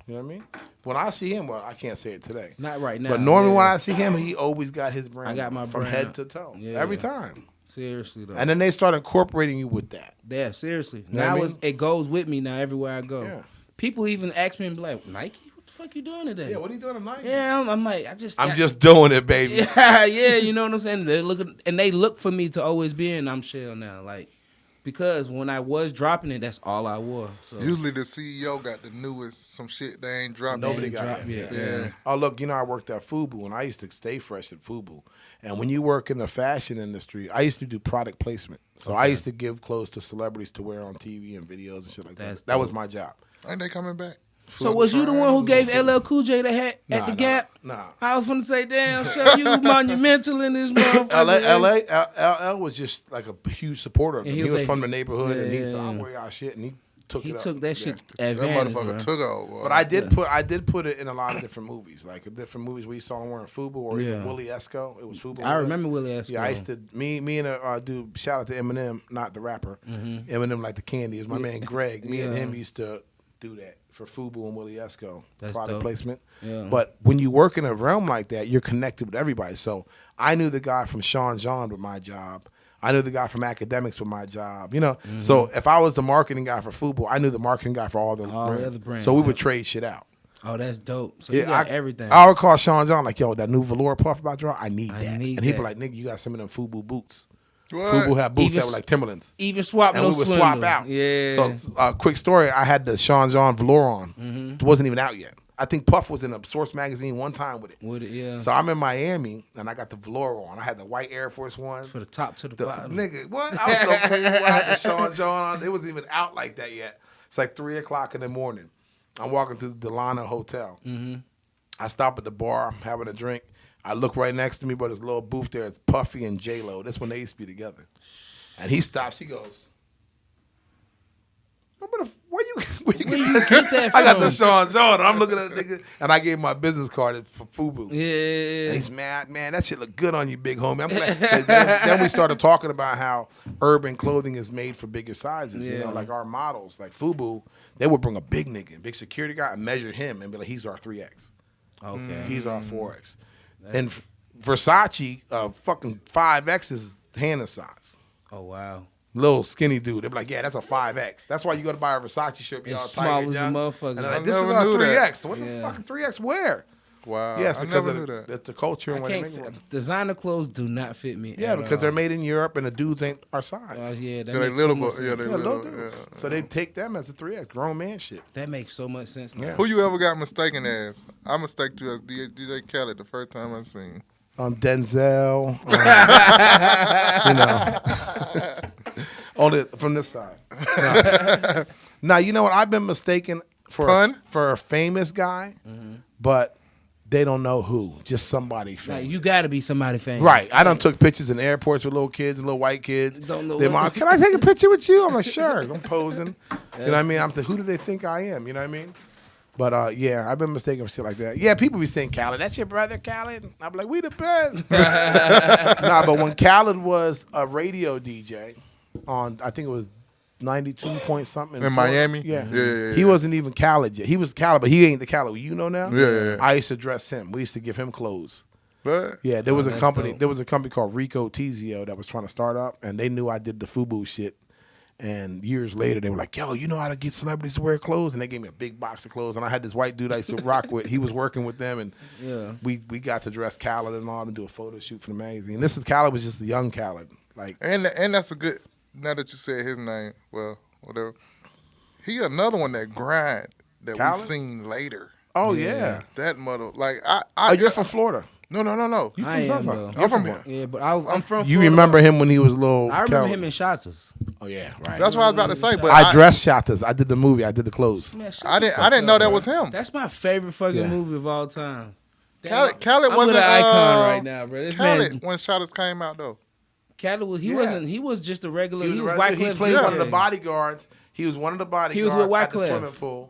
You know what I mean? When I see him, well, I can't say it today. Not right now. But normally when I see him, he always got his brand. I got my from brand. head to toe. Yeah. Every time. Seriously though. And then they start incorporating you with that. Yeah, seriously. You know Now what I mean? it goes with me now everywhere I go. Yeah. People even ask me and be like, Nike, what the fuck you doing today? Yeah, what are you doing tonight? Yeah, I'm like, I'm just doing it, baby. Yeah, you know what I'm saying? They look for me to always be in I'm chill now. Like, because when I was dropping it, that's all I wore. So Usually the CEO got the newest, some shit they ain't dropped. Nobody ain't got dropped it. yet. Yeah. Oh, look, I worked at FUBU, and I used to stay fresh at FUBU. And when you work in the fashion industry, I used to do product placement. So I used to give clothes to celebrities to wear on TV and videos and shit like that. That was my job. Ain't they coming back? So was you the one who gave LL Cool J the hat at the Gap? Nah. I was gonna say, damn, Chef, you monumental in this motherfucker. LL was just like a huge supporter of him. He was from the neighborhood, and he said, "I'll wear y'all shit," and he took it. He took that shit That advantage. motherfucker Bro. took off. Boy. But I did put it in a lot of different movies, like different movies where you saw him wearing FUBU or even Willie Esco. It was FUBU. I remember Willie Esco. Yeah, I used to me and a dude. Shout out to Eminem, not the rapper. Eminem like the candy. It was my man Greg. Me and him used to do that for FUBU and Willie Esco product dope. placement. Yeah. But when you work in a realm like that, you're connected with everybody. So I knew the guy from Sean John with my job. I knew the guy from academics with my job. You know, so if I was the marketing guy for FUBU, I knew the marketing guy for all the other brands. So we would trade shit out. Oh, that's dope. So you got everything. I would call Sean John like, yo, that new velour puff about to drop, I need that. need and he'd be that. like, nigga, you got some of them FUBU boots. What? FUBU had boots Even that were like Timberlands. Even swap And no we would swindle. swap out. Yeah. So, quick story, I had the Sean John velour on. It wasn't even out yet. I think Puff was in a Source magazine one time with it. Yeah. So I'm in Miami, and I got the velour on. I had the white Air Force Ones. For the top to the bottom. Nigga, what? I was so cool. I had the Sean John on. It wasn't even out like that yet. It's like 3 o'clock in the morning. I'm walking through the Delano Hotel. I stop at the bar, I'm having a drink. I look right next to me, but there's a little booth there. It's Puffy and J-Lo. That's when they used to be together. And he stops. He goes, where you get that from? I got the Sean John. I'm looking at the nigga, and I gave him my business card for FUBU. Yeah. And he's mad, man, that shit look good on you, big homie. I'm glad. then we started talking about how urban clothing is made for bigger sizes. You know, like our models, like FUBU, they would bring a big nigga, big security guy, and measure him and be like, he's our 3X. Okay. He's our 4X. And Versace, fucking 5X is Hannah size. Oh, wow. Little skinny dude. They're like, yeah, that's a 5X. That's why you go to buy a Versace shirt. Be It's all small tight as a and motherfucker. And they're I like, this is never our knew 3X. that. What the fucking 3X where? Wow. Yes, I because never of knew that. the culture and I when they can't. make it. Designer clothes do not fit me. Yeah, at because all. they're made in Europe and the dudes ain't our size. Yeah, that Yeah, they makes little, so much but yeah, sense. they Yeah, little. little dudes. Yeah. So they take them as a 3X, grown man shit. That makes so much sense. Now. Yeah. Who you ever got mistaken as? I mistaked you as DJ Khaled the first time I seen you. Denzel, only from this side. Now, you know what? I've been mistaken for a famous guy, but they don't know who. Just somebody famous. Like, you got to be somebody famous. Right. I done took pictures in airports with little kids and little white kids. Don't know They what- mom, can I take a picture with you? I'm like, sure. I'm posing. You know what I mean? Who do they think I am? You know what I mean? But, yeah, I've been mistaken for shit like that. Yeah, people be saying, Khaled, that's your brother, Khaled? I'm like, we the best. Nah, but when Khaled was a radio DJ on, I think it was 92 point something. In Miami? Yeah. Yeah. He wasn't even Khaled yet. He was Khaled, but he ain't the Khaled you know now? Yeah. I used to dress him. We used to give him clothes. But Yeah, there was a that's company. dope. There was a company called Rico Tizio that was trying to start up, and they knew I did the FUBU shit. And years later, they were like, "Yo, you know how to get celebrities to wear clothes?" And they gave me a big box of clothes. And I had this white dude I used to rock with. He was working with them, and we got to dress Khaled and all and do a photo shoot for the magazine. This is Khaled was just a young Khaled, like and that's a good. Now that you said his name, well, whatever. He another one that grind that Khaled? we seen later. oh yeah. That mother, like Oh, you're from Florida. No. You I from am, Southern? though. You're from here. Yeah, but I'm from You Florida. remember him when he was little? I remember Khaled? him in Shotters. Oh yeah, right. That's what I was about to say. But I dressed Shotters. I did the movie. I did the clothes. Man, shut I the didn't fuck know up, that bro. was him. That's my favorite fucking Yeah. movie of all time. Khaled I'm wasn't with an icon right now, bro. This Khaled man, when Shotters came out though. Khaled was he was just a regular. He He was he Wyclef played one of the DJ. bodyguards. He was one of the bodyguards with at the Wyclef. swimming pool.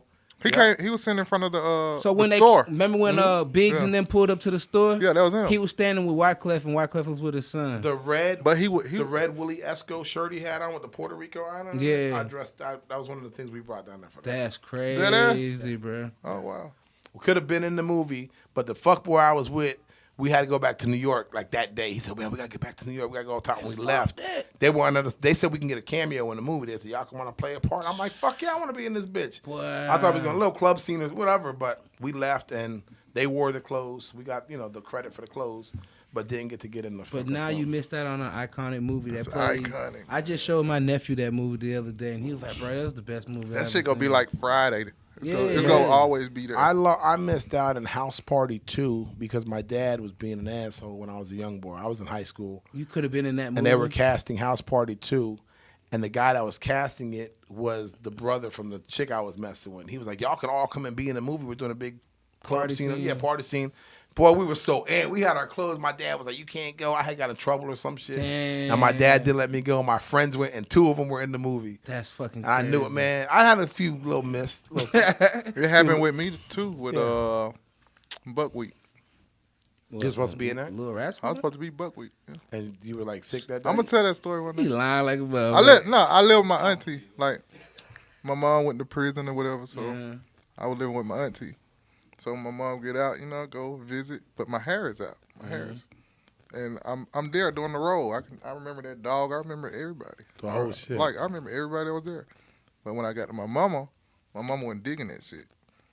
He was sitting in front of the So when the store. remember when Biggs Yeah. and them pulled up to the store? Yeah, that was him. He was standing with Wyclef, and Wyclef was with his son. The red, But he the red Willie Esco shirt he had on with the Puerto Rico island. Yeah. I dressed. That was one of the things we brought down there for that. That's That crazy, bro. Oh wow. We could have been in the movie, but the fuckboy I was with, we had to go back to New York like that day. He said, "Man, we gotta get back to New York. We gotta go talk." And we left. They wanted us. They said we can get a cameo in the movie. They said, "Y'all can want to play a part." I'm like, "Fuck yeah, I want to be in this bitch." Boy. I thought we was going to a little club scene or whatever, but we left and they wore the clothes. We got the credit for the clothes, but didn't get to get in the. But now you missed out on an iconic movie that It's plays. iconic. I just showed my nephew that movie the other day, and he was like, "Bro, that was the best movie." That shit gonna be like Friday. It's Yeah. gonna always be there. I missed out on House Party 2 because my dad was being an asshole when I was a young boy. I was in high school. You could have been in that movie. And they were casting House Party 2, and the guy that was casting it was the brother from the chick I was messing with. He was like, "Y'all can all come and be in the movie. We're doing a big club Party scene. scene. Yeah, party scene." Boy, we were so we had our clothes. My dad was like, "You can't go." I had got in trouble or some shit. Damn. And my dad didn't let me go. My friends went, and 2 of them were in the movie. That's fucking. I knew it, crazy. man. I had a few little missed. It happened with me too with Buckwheat. You're supposed to be in that? Little I Rascal. was supposed to be Buckwheat. Yeah. And you were like sick that day? I'm gonna tell that story one He day. lying like a bug. I live with my auntie. Like my mom went to prison or whatever, so Yeah. I was living with my auntie. So my mom get out, go visit, but my hair is out. My hair is. And I'm there doing the role. I remember that dog. I remember everybody. Oh, shit. Like I remember everybody that was there. But when I got to my mama wasn't digging that shit.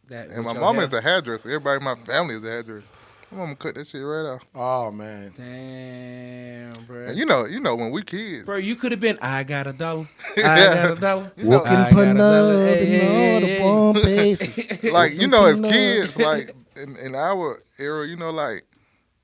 And my mama is a hairdresser. Everybody in my family is a hairdresser. My mama cut that shit right off. Oh, man. Damn, bro. And you know when we kids. Bro, you could have been. I got $1. I Yeah. got $1. You know, Walking I put got love $1. in Hey, all the hey, warm hey. places. like as kids, like in our era, like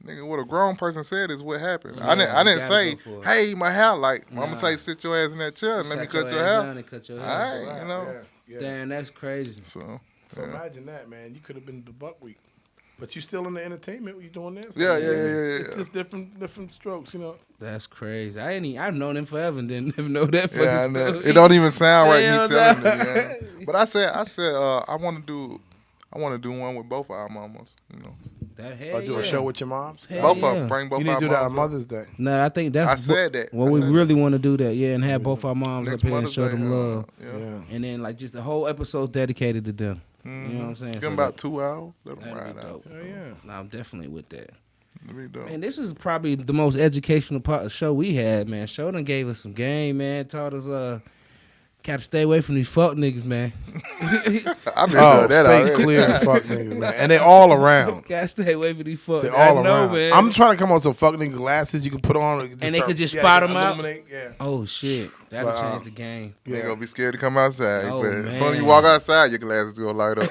nigga, what a grown person said is what happened. I Yeah, didn't you say, gotta go for it. hey, my hair. Like Nah. Mama say, sit your ass in that chair and let me Sat cut your ass hair. down and cut your All hair. right, Yeah. Damn, that's crazy. So So imagine that, man. You could have been the Buckwheat. But you still in the entertainment when you doing this? Yeah. It's just different strokes, That's crazy. I've known him forever and didn't even know that fucking yeah, I know. story. It don't even sound right Hell me telling no. it. Yeah. But I said, I want to do one with both of our mamas. That hell Or do yeah. a show with your moms? Hell Both yeah. of them, bring both You need our to do that moms on up. Mother's Day. No, I think that's I said that. Well, I we said really want to do that, yeah, and have both our moms Next up here and Mother's show Day, them love. Yeah. And then like just the whole episode dedicated to them. You know what I'm saying? Give So them about 2 hours. Let them that'd ride be out. dope. Oh, yeah. No, I'm definitely with that. That'd be dope. Man, this is probably the most educational part of the show we had, man. Show done gave us some game, man. Taught us gotta stay away from these fuck niggas, man. I've been Oh, doing that stay already. clear, fuck niggas, man. And they all around. Gotta stay away from these fuck. They're I all know, around. man. I'm trying to come up with some fuck nigga glasses you can put on. And they could just spot 'em out? illuminate, yeah. Oh shit, that'll But, change the game. You ain't gonna be scared to come outside. Oh, but as soon as you man. walk outside, your glasses gonna light up.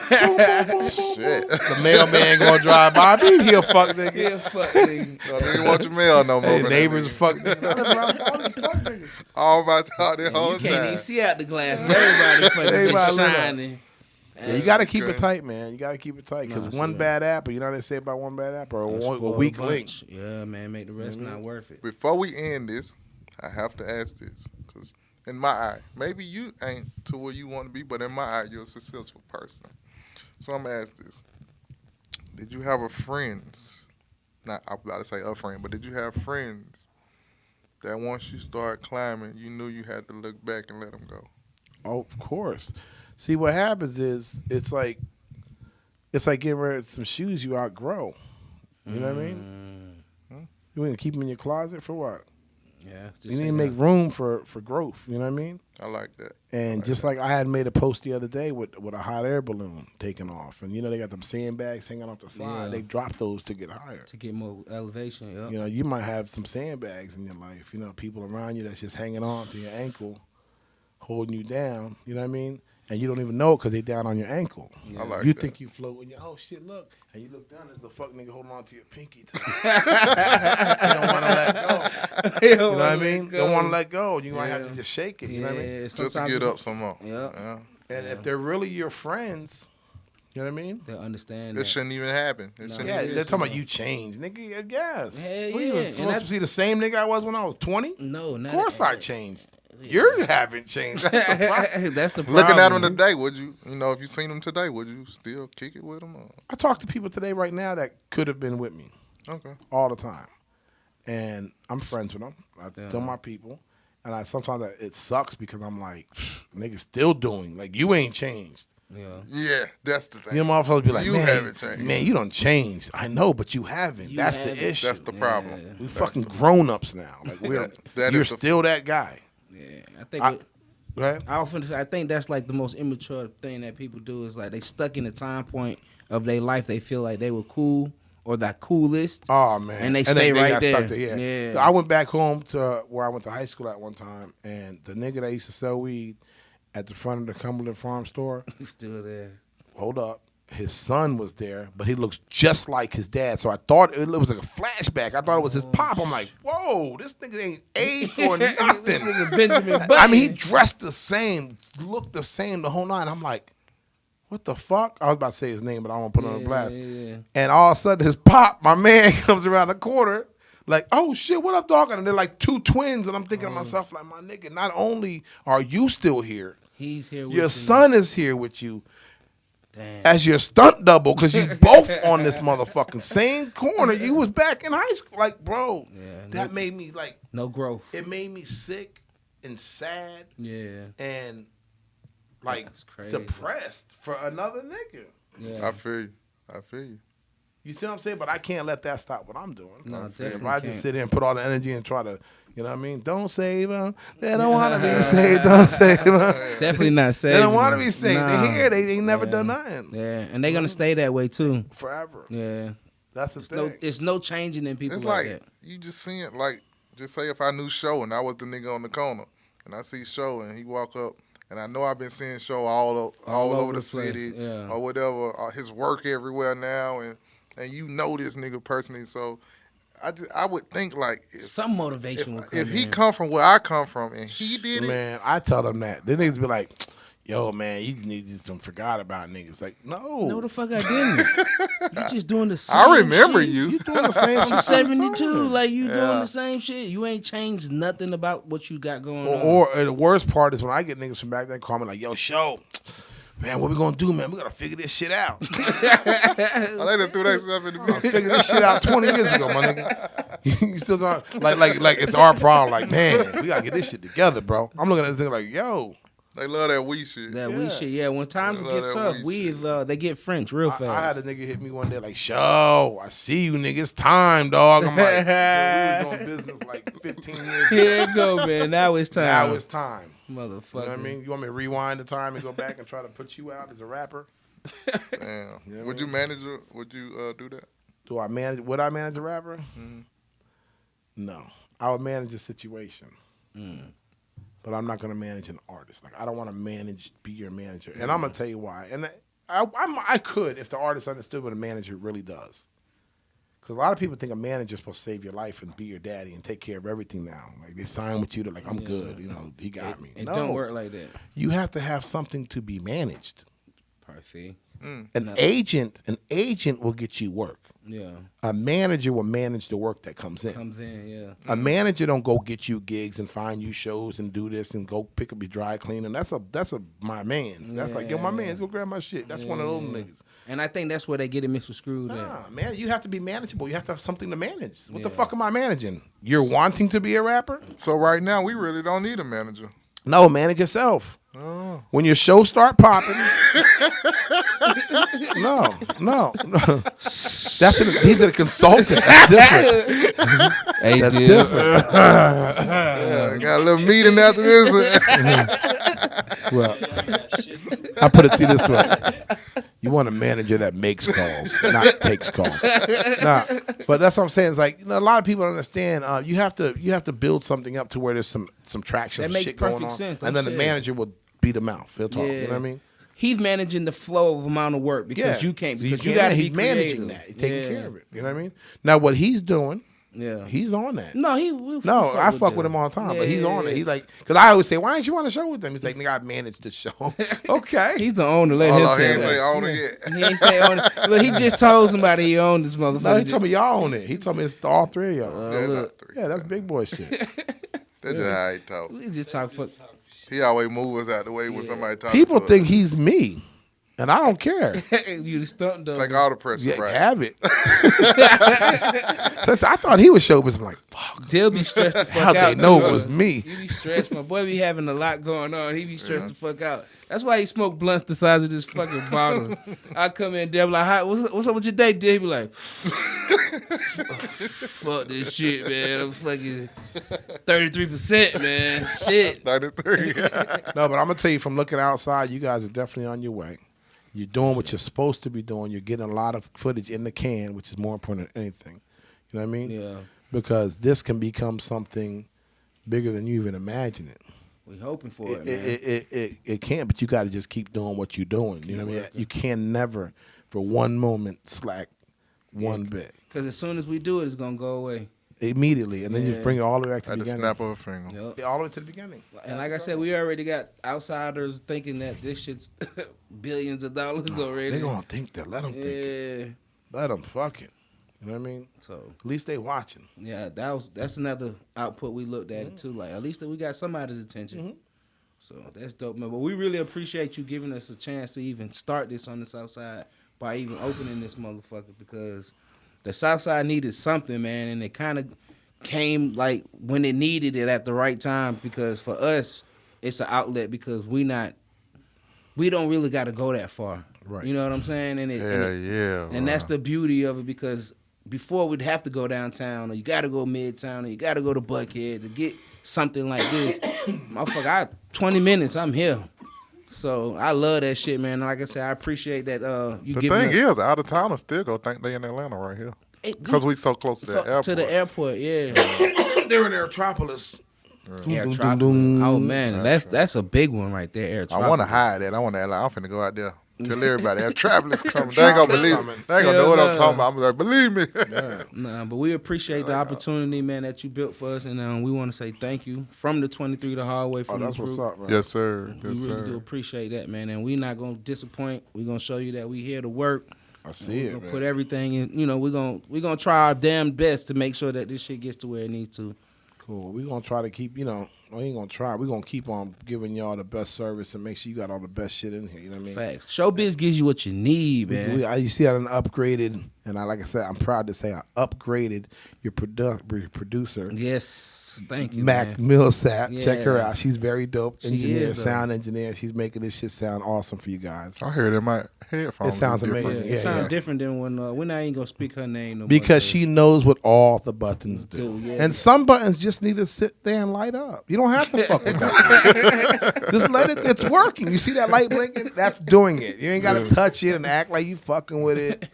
Shit. The mailman gonna drive by. He a fuck nigga. Yeah, fuck nigga. Don't even want your mail no more. Hey, man. neighbors fuck niggas. I live around all these fuck niggas. All about out there whole You can't even time. see out the glasses. Everybody fucking Everybody just lit up. shining. Yeah, you got to keep it Okay. tight, man. You got to keep it tight because Nah, one sure. bad apple, you know what they say about one bad apple, or Spoil a the weak link. bunch. Yeah, man, make the rest not worth it. Before we end this, I have to ask this because in my eye, maybe you ain't to where you want to be, but in my eye, you're a successful person. So I'm gonna ask this: did you have friends? Not I'm about to say a friend, but did you have friends that once you start climbing, you knew you had to look back and let them go? Oh, of course. See, what happens is it's like getting rid of some shoes you outgrow. You know what I mean? You ain't keep them in your closet for what? Yeah, just You need say to make that. room for growth. You know what I mean? I like that. And just like I had made a post the other day with a hot air balloon taking off, and they got them sandbags hanging off the side. Yeah. They drop those to get higher. To get more elevation. Yep. You might have some sandbags in your life. People around you that's just hanging on to your ankle, holding you down. You know what I mean? And you don't even know it because they down on your ankle. I like You that. think you float, and oh shit, look, and you look down, there's the fuck nigga holding on to your pinky toe. You don't want to let go. You know what I mean? Don't want to let go. You might have to Yeah. just shake it. You know what I mean? Just to get up some more. Yep. Yeah. And if they're really your friends, You know what I mean? They'll understand. This shouldn't even happen. Yeah, they're talking about you changed, nigga. Yes. Hell What, you yeah. supposed to see the same nigga I was when I was 20? No, not Of course at- I changed. You haven't changed. That's the problem. That's the problem. Looking at him today, would you know, if you seen him today, would you still kick it with him? Or? I talk to people today right now that could have been with me Okay. all the time. And I'm friends with them. I'm still my people. And sometimes it sucks because I'm like, nigga still doing. Like, you ain't changed. Yeah, that's the thing. You know, motherfuckers be like, You man, haven't changed. man, you done changed. I know, but you haven't. That's the issue. That's the problem. We fucking grown-ups now. Like, you're still that guy. Yeah, I think. Right? I think that's like the most immature thing that people do is like they stuck in a time point of their life they feel like they were cool or the coolest. Oh man, and they stay right got there. Stuck there. Yeah. I went back home to where I went to high school at one time, and the nigga that used to sell weed at the front of the Cumberland Farm store, Still there. hold up, his son was there, but he looks just like his dad. So I thought it was like a flashback. I thought it was his pop. I'm like, whoa, this nigga ain't aged or This nothing. nigga Benjamin Button. I mean, he dressed the same, looked the same, the whole nine. I'm like, what the fuck? I was about to say his name, but I won't put it on the blast. Yeah. And all of a sudden, his pop, my man, comes around the corner, like, oh shit, what up, dog? And they're like two twins, and I'm thinking to myself, like, my nigga, not only are you still here, He's here. With your you. son is here with you Damn. as your stunt double, because you both on this motherfucking same corner. You was back in high school, like, bro. Yeah, that made me like, no growth. it made me sick and sad Yeah. and like That's crazy. depressed for another nigga. Yeah. I feel you. You see what I'm saying? But I can't let that stop what I'm doing. No, If definitely I just can't. sit here and put all the energy and try to, you know what I mean? Don't save them. They don't want to be saved. Don't save them. Definitely not saved. They don't want to be saved. Nah. They here. They ain't never done nothing. Yeah, and they're gonna stay that way too. Forever. Yeah. That's the No, thing. it's no changing in people It's like like that. you just seeing like, just say if I knew Show and I was the nigga on the corner, and I see Show and he walk up, and I know I've been seeing Show all over the place, city yeah. or whatever, his work everywhere now, and you know this nigga personally, so I would think like Some motivation will come if he in. come from where I come from and he did it, Man, I tell them that. They niggas be like, yo, man, you just done forgot about niggas. Like, no. No, the fuck I didn't. You just doing the same I remember shit. you. You doing the same I'm shit. 72. Like, you doing the same shit. You ain't changed nothing about what you got going on. Or the worst part is when I get niggas from back then call me like, yo, Show, man, what we gonna do, man? We gotta figure this shit out. I like to throw that stuff in the I mix. figured this shit out 20 years ago, my nigga. You still going like it's our problem. Like, man, we gotta get this shit together, bro. I'm looking at this thing like, yo, They love that we shit. That we shit, yeah. When times I love get that tough, weed we shit. is they get French real fast. I had a nigga hit me one day like, Show, I see you, nigga. It's time, dog. I'm like, bro, we was doing business like 15 years ago. Here it go, man. Now it's time. Now it's time. Motherfucker. You know what I mean? You want me to rewind the time and go back and try to put you out as a rapper? Damn. Yeah, Would you manage? Would you do that? Would I manage a rapper? No. I would manage a situation. But I'm not going to manage an artist. Like, I don't want to be your manager. And I'm going to tell you why. And I could if the artist understood what a manager really does. Because a lot of people think a manager's supposed to save your life and be your daddy and take care of everything now. Like, they sign with you, they're like, I'm good. You know, he got me. It No. don't work like that. You have to have something to be managed. See? An agent will get you work. Yeah. A manager will manage the work that comes in. Comes in, yeah. A manager don't go get you gigs and find you shows and do this and go pick up your dry cleaning. That's my man's. That's like, yo, my man's go grab my shit. That's one of those niggas. And I think that's where they get it mixed with screwed in. Nah, man, you have to be manageable. You have to have something to manage. What the fuck am I managing? You're wanting to be a rapper? So right now we really don't need a manager. No, manage yourself. Oh. When your show start popping, no. He's a consultant. That's different. Hey, That's dude. different. Got a little meeting after this. Well, I put it to you this way. You want a manager that makes calls, not takes calls. Nah, but that's what I'm saying. It's like, a lot of people don't understand. You have to build something up to where there's some traction, That makes shit going perfect on, sense, like and then you the said. manager will be the mouth. He'll talk. You know what I mean? He's managing the flow of amount of work because you can't. Because you got to be He's managing creative. that. He's taking care of it. You know what I mean? Now what he's doing Yeah. He's on that. No, I fuck with him all the time, but he's on it. He's like, because I always say, why ain't you on the show with them? He's like, nigga, I managed the show. Okay. He's the owner. Let him Hold on, he tell ain't say that. owner yet. He ain't say owner. Look, he just told somebody he owned this motherfucker. No, he told me y'all own it. He told me it's all three of y'all. That's not three. Yeah, that's big boy shit. That's just how he talk. We just talk fuck. He always move us out the way when somebody talks. People think he's me, and I don't care. You the stunt double. Take all the pressure, Yeah, right? have it. I thought he was Showbiz. I'm like, fuck. They'll be stressed the fuck How out. they know too, it was me? He be stressed. My boy be having a lot going on. He be stressed the fuck out. That's why he smoke blunts the size of this fucking bottle. I come in there, be like, "Hi, what's up with your day, dude?" He be like, fuck this shit, man. I'm fucking 33%, man. Shit. 33. No, but I'm gonna tell you, from looking outside, you guys are definitely on your way. You're doing what you're supposed to be doing. You're getting a lot of footage in the can, which is more important than anything. You know what I mean? Yeah. Because this can become something bigger than you even imagine it. We hoping for it, man. It can't, but you got to just keep doing what you're doing. You know what I mean? You can never, for one moment, slack one bit. Because as soon as we do it, it's gonna go away. Immediately, and then you bring it all the way back to the At the beginning. snap of a finger. Yep. All the way to the beginning. And like I said, we already got outsiders thinking that this shit's billions of dollars already. They gonna think that. Let them think it. Yeah. Let them fuck it. You know what I mean? So At least they watching. yeah, that's another output we looked at it too. Like at least that we got somebody's attention. So that's dope, man. But we really appreciate you giving us a chance to even start this on the South Side by even opening this motherfucker, because the South Side needed something, man, and it kind of came like when it needed it at the right time, because for us it's an outlet because we don't really got to go that far. Right. You know what I'm saying? And that's the beauty of it, because before we'd have to go downtown, or you got to go midtown, or you got to go to Buckhead to get something like this. Motherfucker, 20 minutes, I'm here. So I love that shit, man. Like I said, I appreciate that you The giving thing us. is, out of towners still go think they in Atlanta right here. Because we so close to the airport. To the airport, yeah. They're in Aerotropolis. Airtropolis. Oh man, that's a big one right there. Airtropolis. I want to hide that. I want to act like I'm finna go out there. Tell everybody Airtropolis coming. They ain't gonna believe me. They ain't gonna know what I'm talking about. I'm like, believe me. Nah, but we appreciate the opportunity, man, that you built for us, and we want to say thank you from the 23 to Hardway, from That's the crew. what's up, man. Yes, sir. We Yes, really sir. do appreciate that, man, and we're not gonna disappoint. We're gonna show you that we here to work. I see We're it, gonna man. put everything in. You know, we're gonna try our damn best to make sure that this shit gets to where it needs to. Cool. We're going to try to keep, we ain't going to try. We're going to keep on giving y'all the best service and make sure you got all the best shit in here. You know what I mean? Facts. Showbiz gives you what you need, man. You see, I done upgraded, and like I said, I'm proud to say I upgraded your producer, Yes, thank you, Mac man. Millsap. Yeah. Check her out. She's very dope. She Engineer, is, though. sound engineer. She's making this shit sound awesome for you guys. I heard in my headphones. It sounds is different. amazing. It Yeah, sounds yeah. different than when we're not even gonna speak her name no more. Because she knows what all the buttons do. Yeah. And some buttons just need to sit there and light up. You don't have to fuck with that. Just let it, it's working. You see that light blinking? That's doing it. You ain't got to touch it and act like you fucking with it.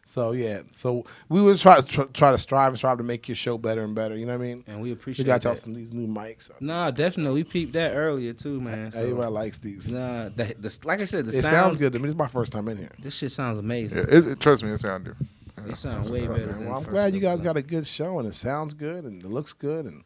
So, yeah. So, we would try to strive to make your show better and better. You know what I mean? And we appreciate We got y'all that. some of these new mics. Nah, definitely. We peeped that earlier too, man. So, Everybody likes these. nah, like I said, the It sounds good to me. This is my first time in here. This shit sounds amazing. Yeah, trust me, it sounds different. It sounds way What's up, better man? than Well, I'm the glad first you guys episode. got a good show and it sounds good and it looks good. And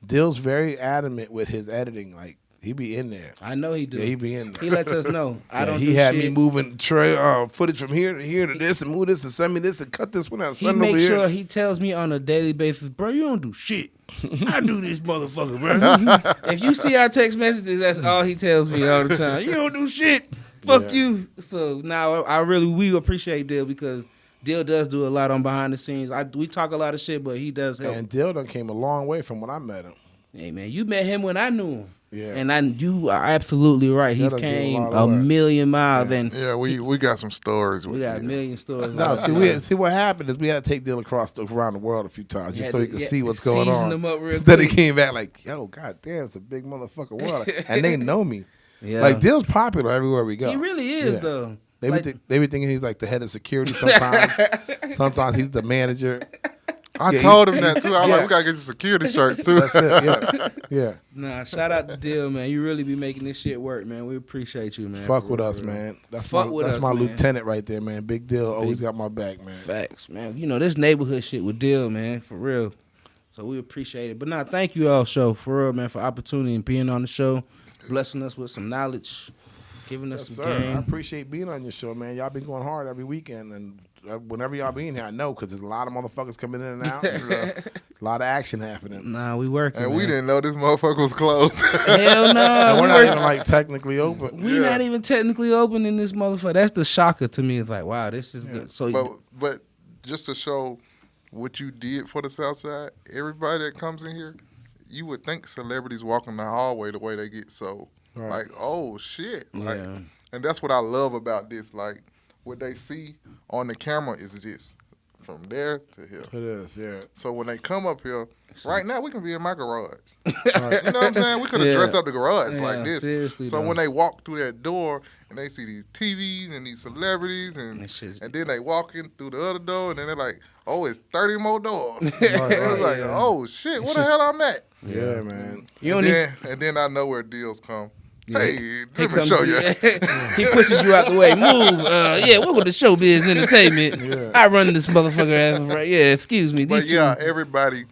Dill's very adamant with his editing. Like, he be in there. I know he do. Yeah, he be in there. He lets us know. I don't. He do had shit. me moving footage from here to here to this and move this and send me this and cut this one out. He Send it over makes here. sure he tells me on a daily basis, bro, you don't do shit. I do this motherfucker, bro. If you see our text messages, that's all he tells me all the time. You don't do shit. Fuck Yeah. you. So now we appreciate Dill, because Dill does do a lot on behind the scenes. We talk a lot of shit, but he does help. And Dill done came a long way from when I met him. Hey man, you met him when I knew him. Yeah. And you are absolutely right. He That'll give a came lot of a work. million miles, and Yeah, we got some stories. we got a million stories. No, see what happened is we had to take Dill around the world a few times just so he could see what's going season on. them up real Then he quick. came back like, yo, goddamn, it's a big motherfucker world. And they know me. Yeah. Like, Dill's popular everywhere we go. He really is Yeah. though. They be, Like- they be thinking he's like the head of security sometimes. Sometimes he's the manager. I told him that too. I was Yeah. like, we gotta get you security shirts too. That's it. Yeah. Yeah. Nah, shout out to Dill, man. You really be making this shit work, man. We appreciate you, man. Fuck For with real, us, for real. man. That's Fuck my, with that's us, my man. lieutenant right there, man. Big Dill always got my back, man. Facts, man. You know, this neighborhood shit with Dill, man, for real. So we appreciate it. But now, thank you all, show, for real, man, for opportunity and being on the show, blessing us with some knowledge, giving us some game. I appreciate being on your show, man. Y'all been going hard every weekend, and whenever y'all be in here, I know because there's a lot of motherfuckers coming in and out. A lot of action happening. Nah, we working. And man. we didn't know this motherfucker was closed. Hell no. And we're not even like technically open. We're not even technically open in this motherfucker. That's the shocker to me. It's like, wow, this is good. So, but just to show what you did for the South Side, everybody that comes in here, you would think celebrities walking the hallway the way they get so like, oh shit. Like, and that's what I love about this. Like, what they see on the camera is this. From there to here. It is, yeah. So when they come up here, right now we can be in my garage. You know what I'm saying? We could have dressed up the garage like this. Seriously, so when they walk through that door and they see these TVs and these celebrities and then they walk in through the other door and then they're like, oh, it's 30 more doors. It's like, oh shit, where the hell I'm at? Yeah, man. And then I know where deals come. Yeah. Hey, let me show you. He pushes you out the way. Move. Welcome to Showbiz Entertainment. Yeah. I run this motherfucker ass right. Yeah, excuse me. But everybody,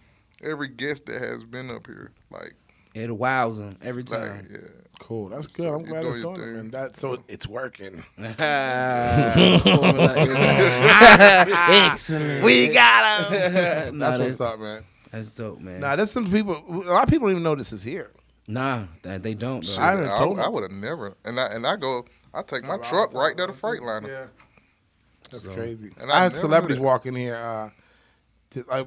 every guest that has been up here, like, it wows them every time. Like, yeah. Cool. That's good. I'm glad it's doing it, man. So it's working. Excellent. We got him. Nah, That's what's up, man. That's dope, man. Nah, there's some people. A lot of people don't even know this is here. Nah, they don't. Though. I would have never. And I take my truck right there to Freightliner. Yeah. That's crazy. And I had never celebrities knew that. walk in here.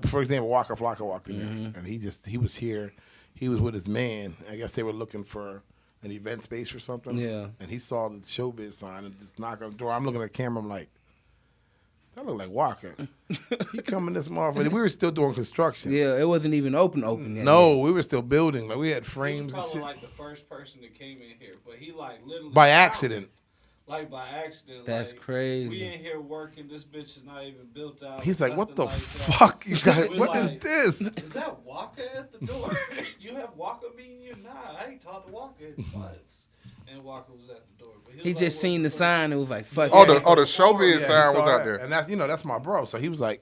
For example, Waka Flocka walked in here, and he was here. He was with his man. I guess they were looking for an event space or something. Yeah. And he saw the Showbiz sign and just knocked on the door. I'm looking at the camera. I'm like, that look like Walker. He coming this motherfucker. We were still doing construction. Yeah, it wasn't even open yet. No, we were still building. Like we had frames and He was shit. probably like the first person that came in here, but he like literally By accident. Like by accident. That's like, crazy. We in here working. This bitch is not even built out. He's like, what the nothing fuck, you guys? We're What is like, this? Is that Walker at the door? You have Walker meeting you? Nah, I ain't talked to Walker in months. And Walker was at the door. But He was just like, seen the sign and was like, fuck Oh, yeah. the Showbiz Yeah, sign he was saw out that. there. And that's my bro. So he was like,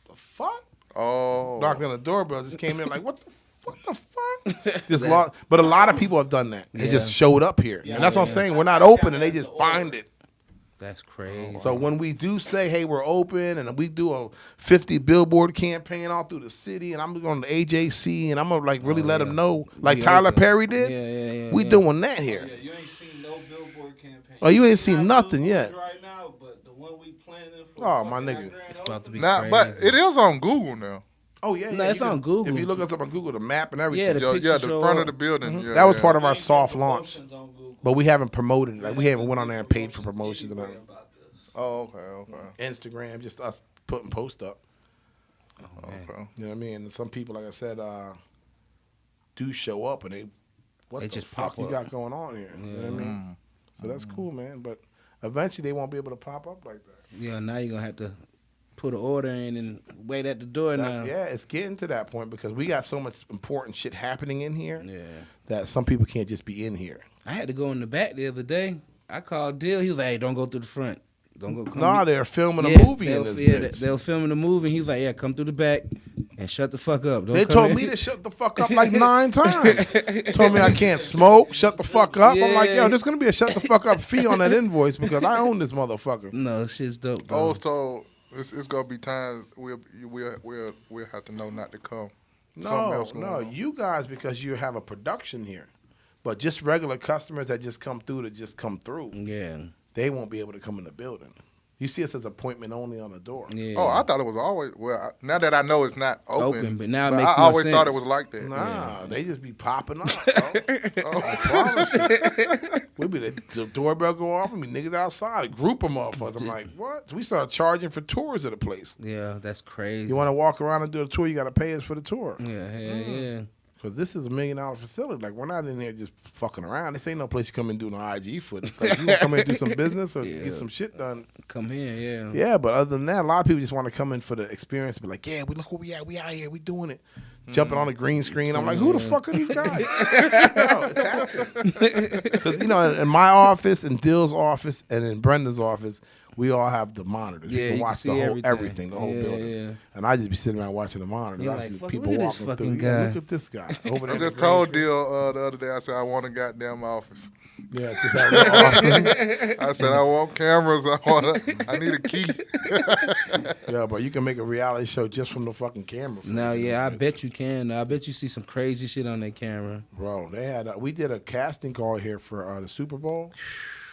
the fuck? Oh. Knocked on the doorbell, just came in like, what the fuck? But a lot of people have done that. They just showed up here. And that's what I'm saying. We're not open and they just find it. That's crazy. So when we do say, hey, we're open, and we do a 50 billboard campaign all through the city, and I'm going to AJC, and I'm going to like really let them know, like We Tyler open. Perry did. We yeah. doing that here. Yeah, you ain't seen no billboard campaign. Oh, you ain't We seen got nothing billboards yet. Right now, but the one we planning for. Oh, my fucking nigga. grand It's about to be Nah, crazy. but it is on Google now. Oh, yeah. No, yeah, it's you on can- Google. If you look us up on Google, the map and everything. Yeah, the Yeah, pictures the show front up. of the building. Yeah, That was yeah. part of our We ain't soft got launch. promotions on Google. But we haven't promoted it. Like, we haven't went on there and paid for promotions and Anywhere everything. about this. Oh, okay. Instagram, just us putting posts up. Okay. You know what I mean? And some people, like I said, do show up and what They the just fuck pop you up. got going on here? You know what I mean? So that's cool, man. But eventually they won't be able to pop up like that. Yeah, now you're going to have to put an order in and wait at the door now. Yeah, it's getting to that point because we got so much important shit happening in here Yeah. that some people can't just be in here. I had to go in the back the other day. I called Dill. He was like, hey, don't go through the front. Don't go. Nah, they're filming a movie in this bitch. They'll film the movie. And he was like, yeah, come through the back and shut the fuck up. Don't They come told in. me to shut the fuck up like 9 times. Told me I can't smoke, shut the fuck up. I'm like, yo, there's going to be a shut the fuck up fee on that invoice because I own this motherfucker. No, shit's dope, though. Oh, so it's gonna be times we'll have to know not to come. Something else going on. You guys, because you have a production here. But just regular customers that just come through Yeah. they won't be able to come in the building. You see us as appointment only on the door. Yeah. Oh, I thought it was always now that I know it's not open. But now it makes I more always thought it sense. was like that. Nah, they just be popping up. Bro. I promise you. We be the doorbell go off and be niggas outside, a group of motherfuckers. I'm like, what? So we started charging for tours of the place. Yeah, that's crazy. You want to walk around and do a tour, you got to pay us for the tour. Yeah, hell yeah. Because this is $1 million facility. Like, we're not in there just fucking around. This ain't no place you come and do no IG footage. Like, you want to come in and do some business or get some shit done. Come here, yeah. Yeah, but other than that, a lot of people just want to come in for the experience. Be like, yeah, we look where we at. We out here. We doing it. Jumping on the green screen. I'm like, who the fuck are these guys? No, it's happening. 'Cause, you know, in my office, in Dill's office, and in Brenda's office, we all have the monitors. Yeah, you can you watch see the whole everything, the whole Yeah, building. yeah. And I just be sitting around watching the monitors. You're I like, see fuck, people look at this walking fucking through. Yeah, guy. look at this guy over there. I just told Deal the other day. I said I want a goddamn office. Yeah, just have a I said I want cameras. I need a key. Yeah, but you can make a reality show just from the fucking camera. No, yeah, I bet you can. I bet you see some crazy shit on that camera. Bro, they had we did a casting call here for the Super Bowl.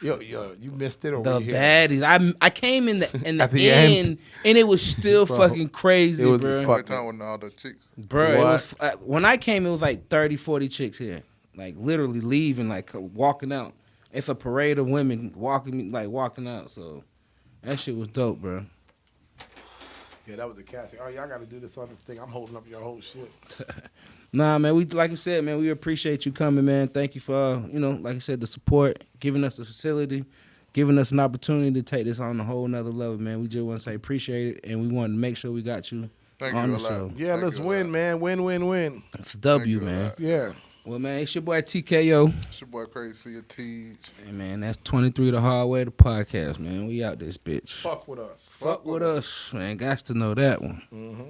Yo, you missed it over The here. baddies. I came in the At the end, end. and it was still Bro, fucking crazy, it was bro. Every time with all the chicks. Bro, it What? was when I came, it was like 30, 40 chicks here, like literally leaving, like walking out. It's a parade of women walking out. So that shit was dope, bro. Yeah, that was the casting. Oh, y'all got to do this other thing. I'm holding up your whole shit. Nah, man, we like I said, man, we appreciate you coming, man. Thank you for like I said, the support, giving us the facility, giving us an opportunity to take this on a whole nother level, man. We just want to say appreciate it, and we want to make sure we got you Thank on you the a lot. show. Yeah, Thank let's you a win, lot. man. Win. It's a W, Thank you a man. lot. Yeah. Well, man, it's your boy TKO. It's your boy Crazy Teach. Hey, man, that's 23 the Hardway, the podcast, man. We out this bitch. Fuck with us. Fuck with us, man. Got to know that one. Mm-hmm.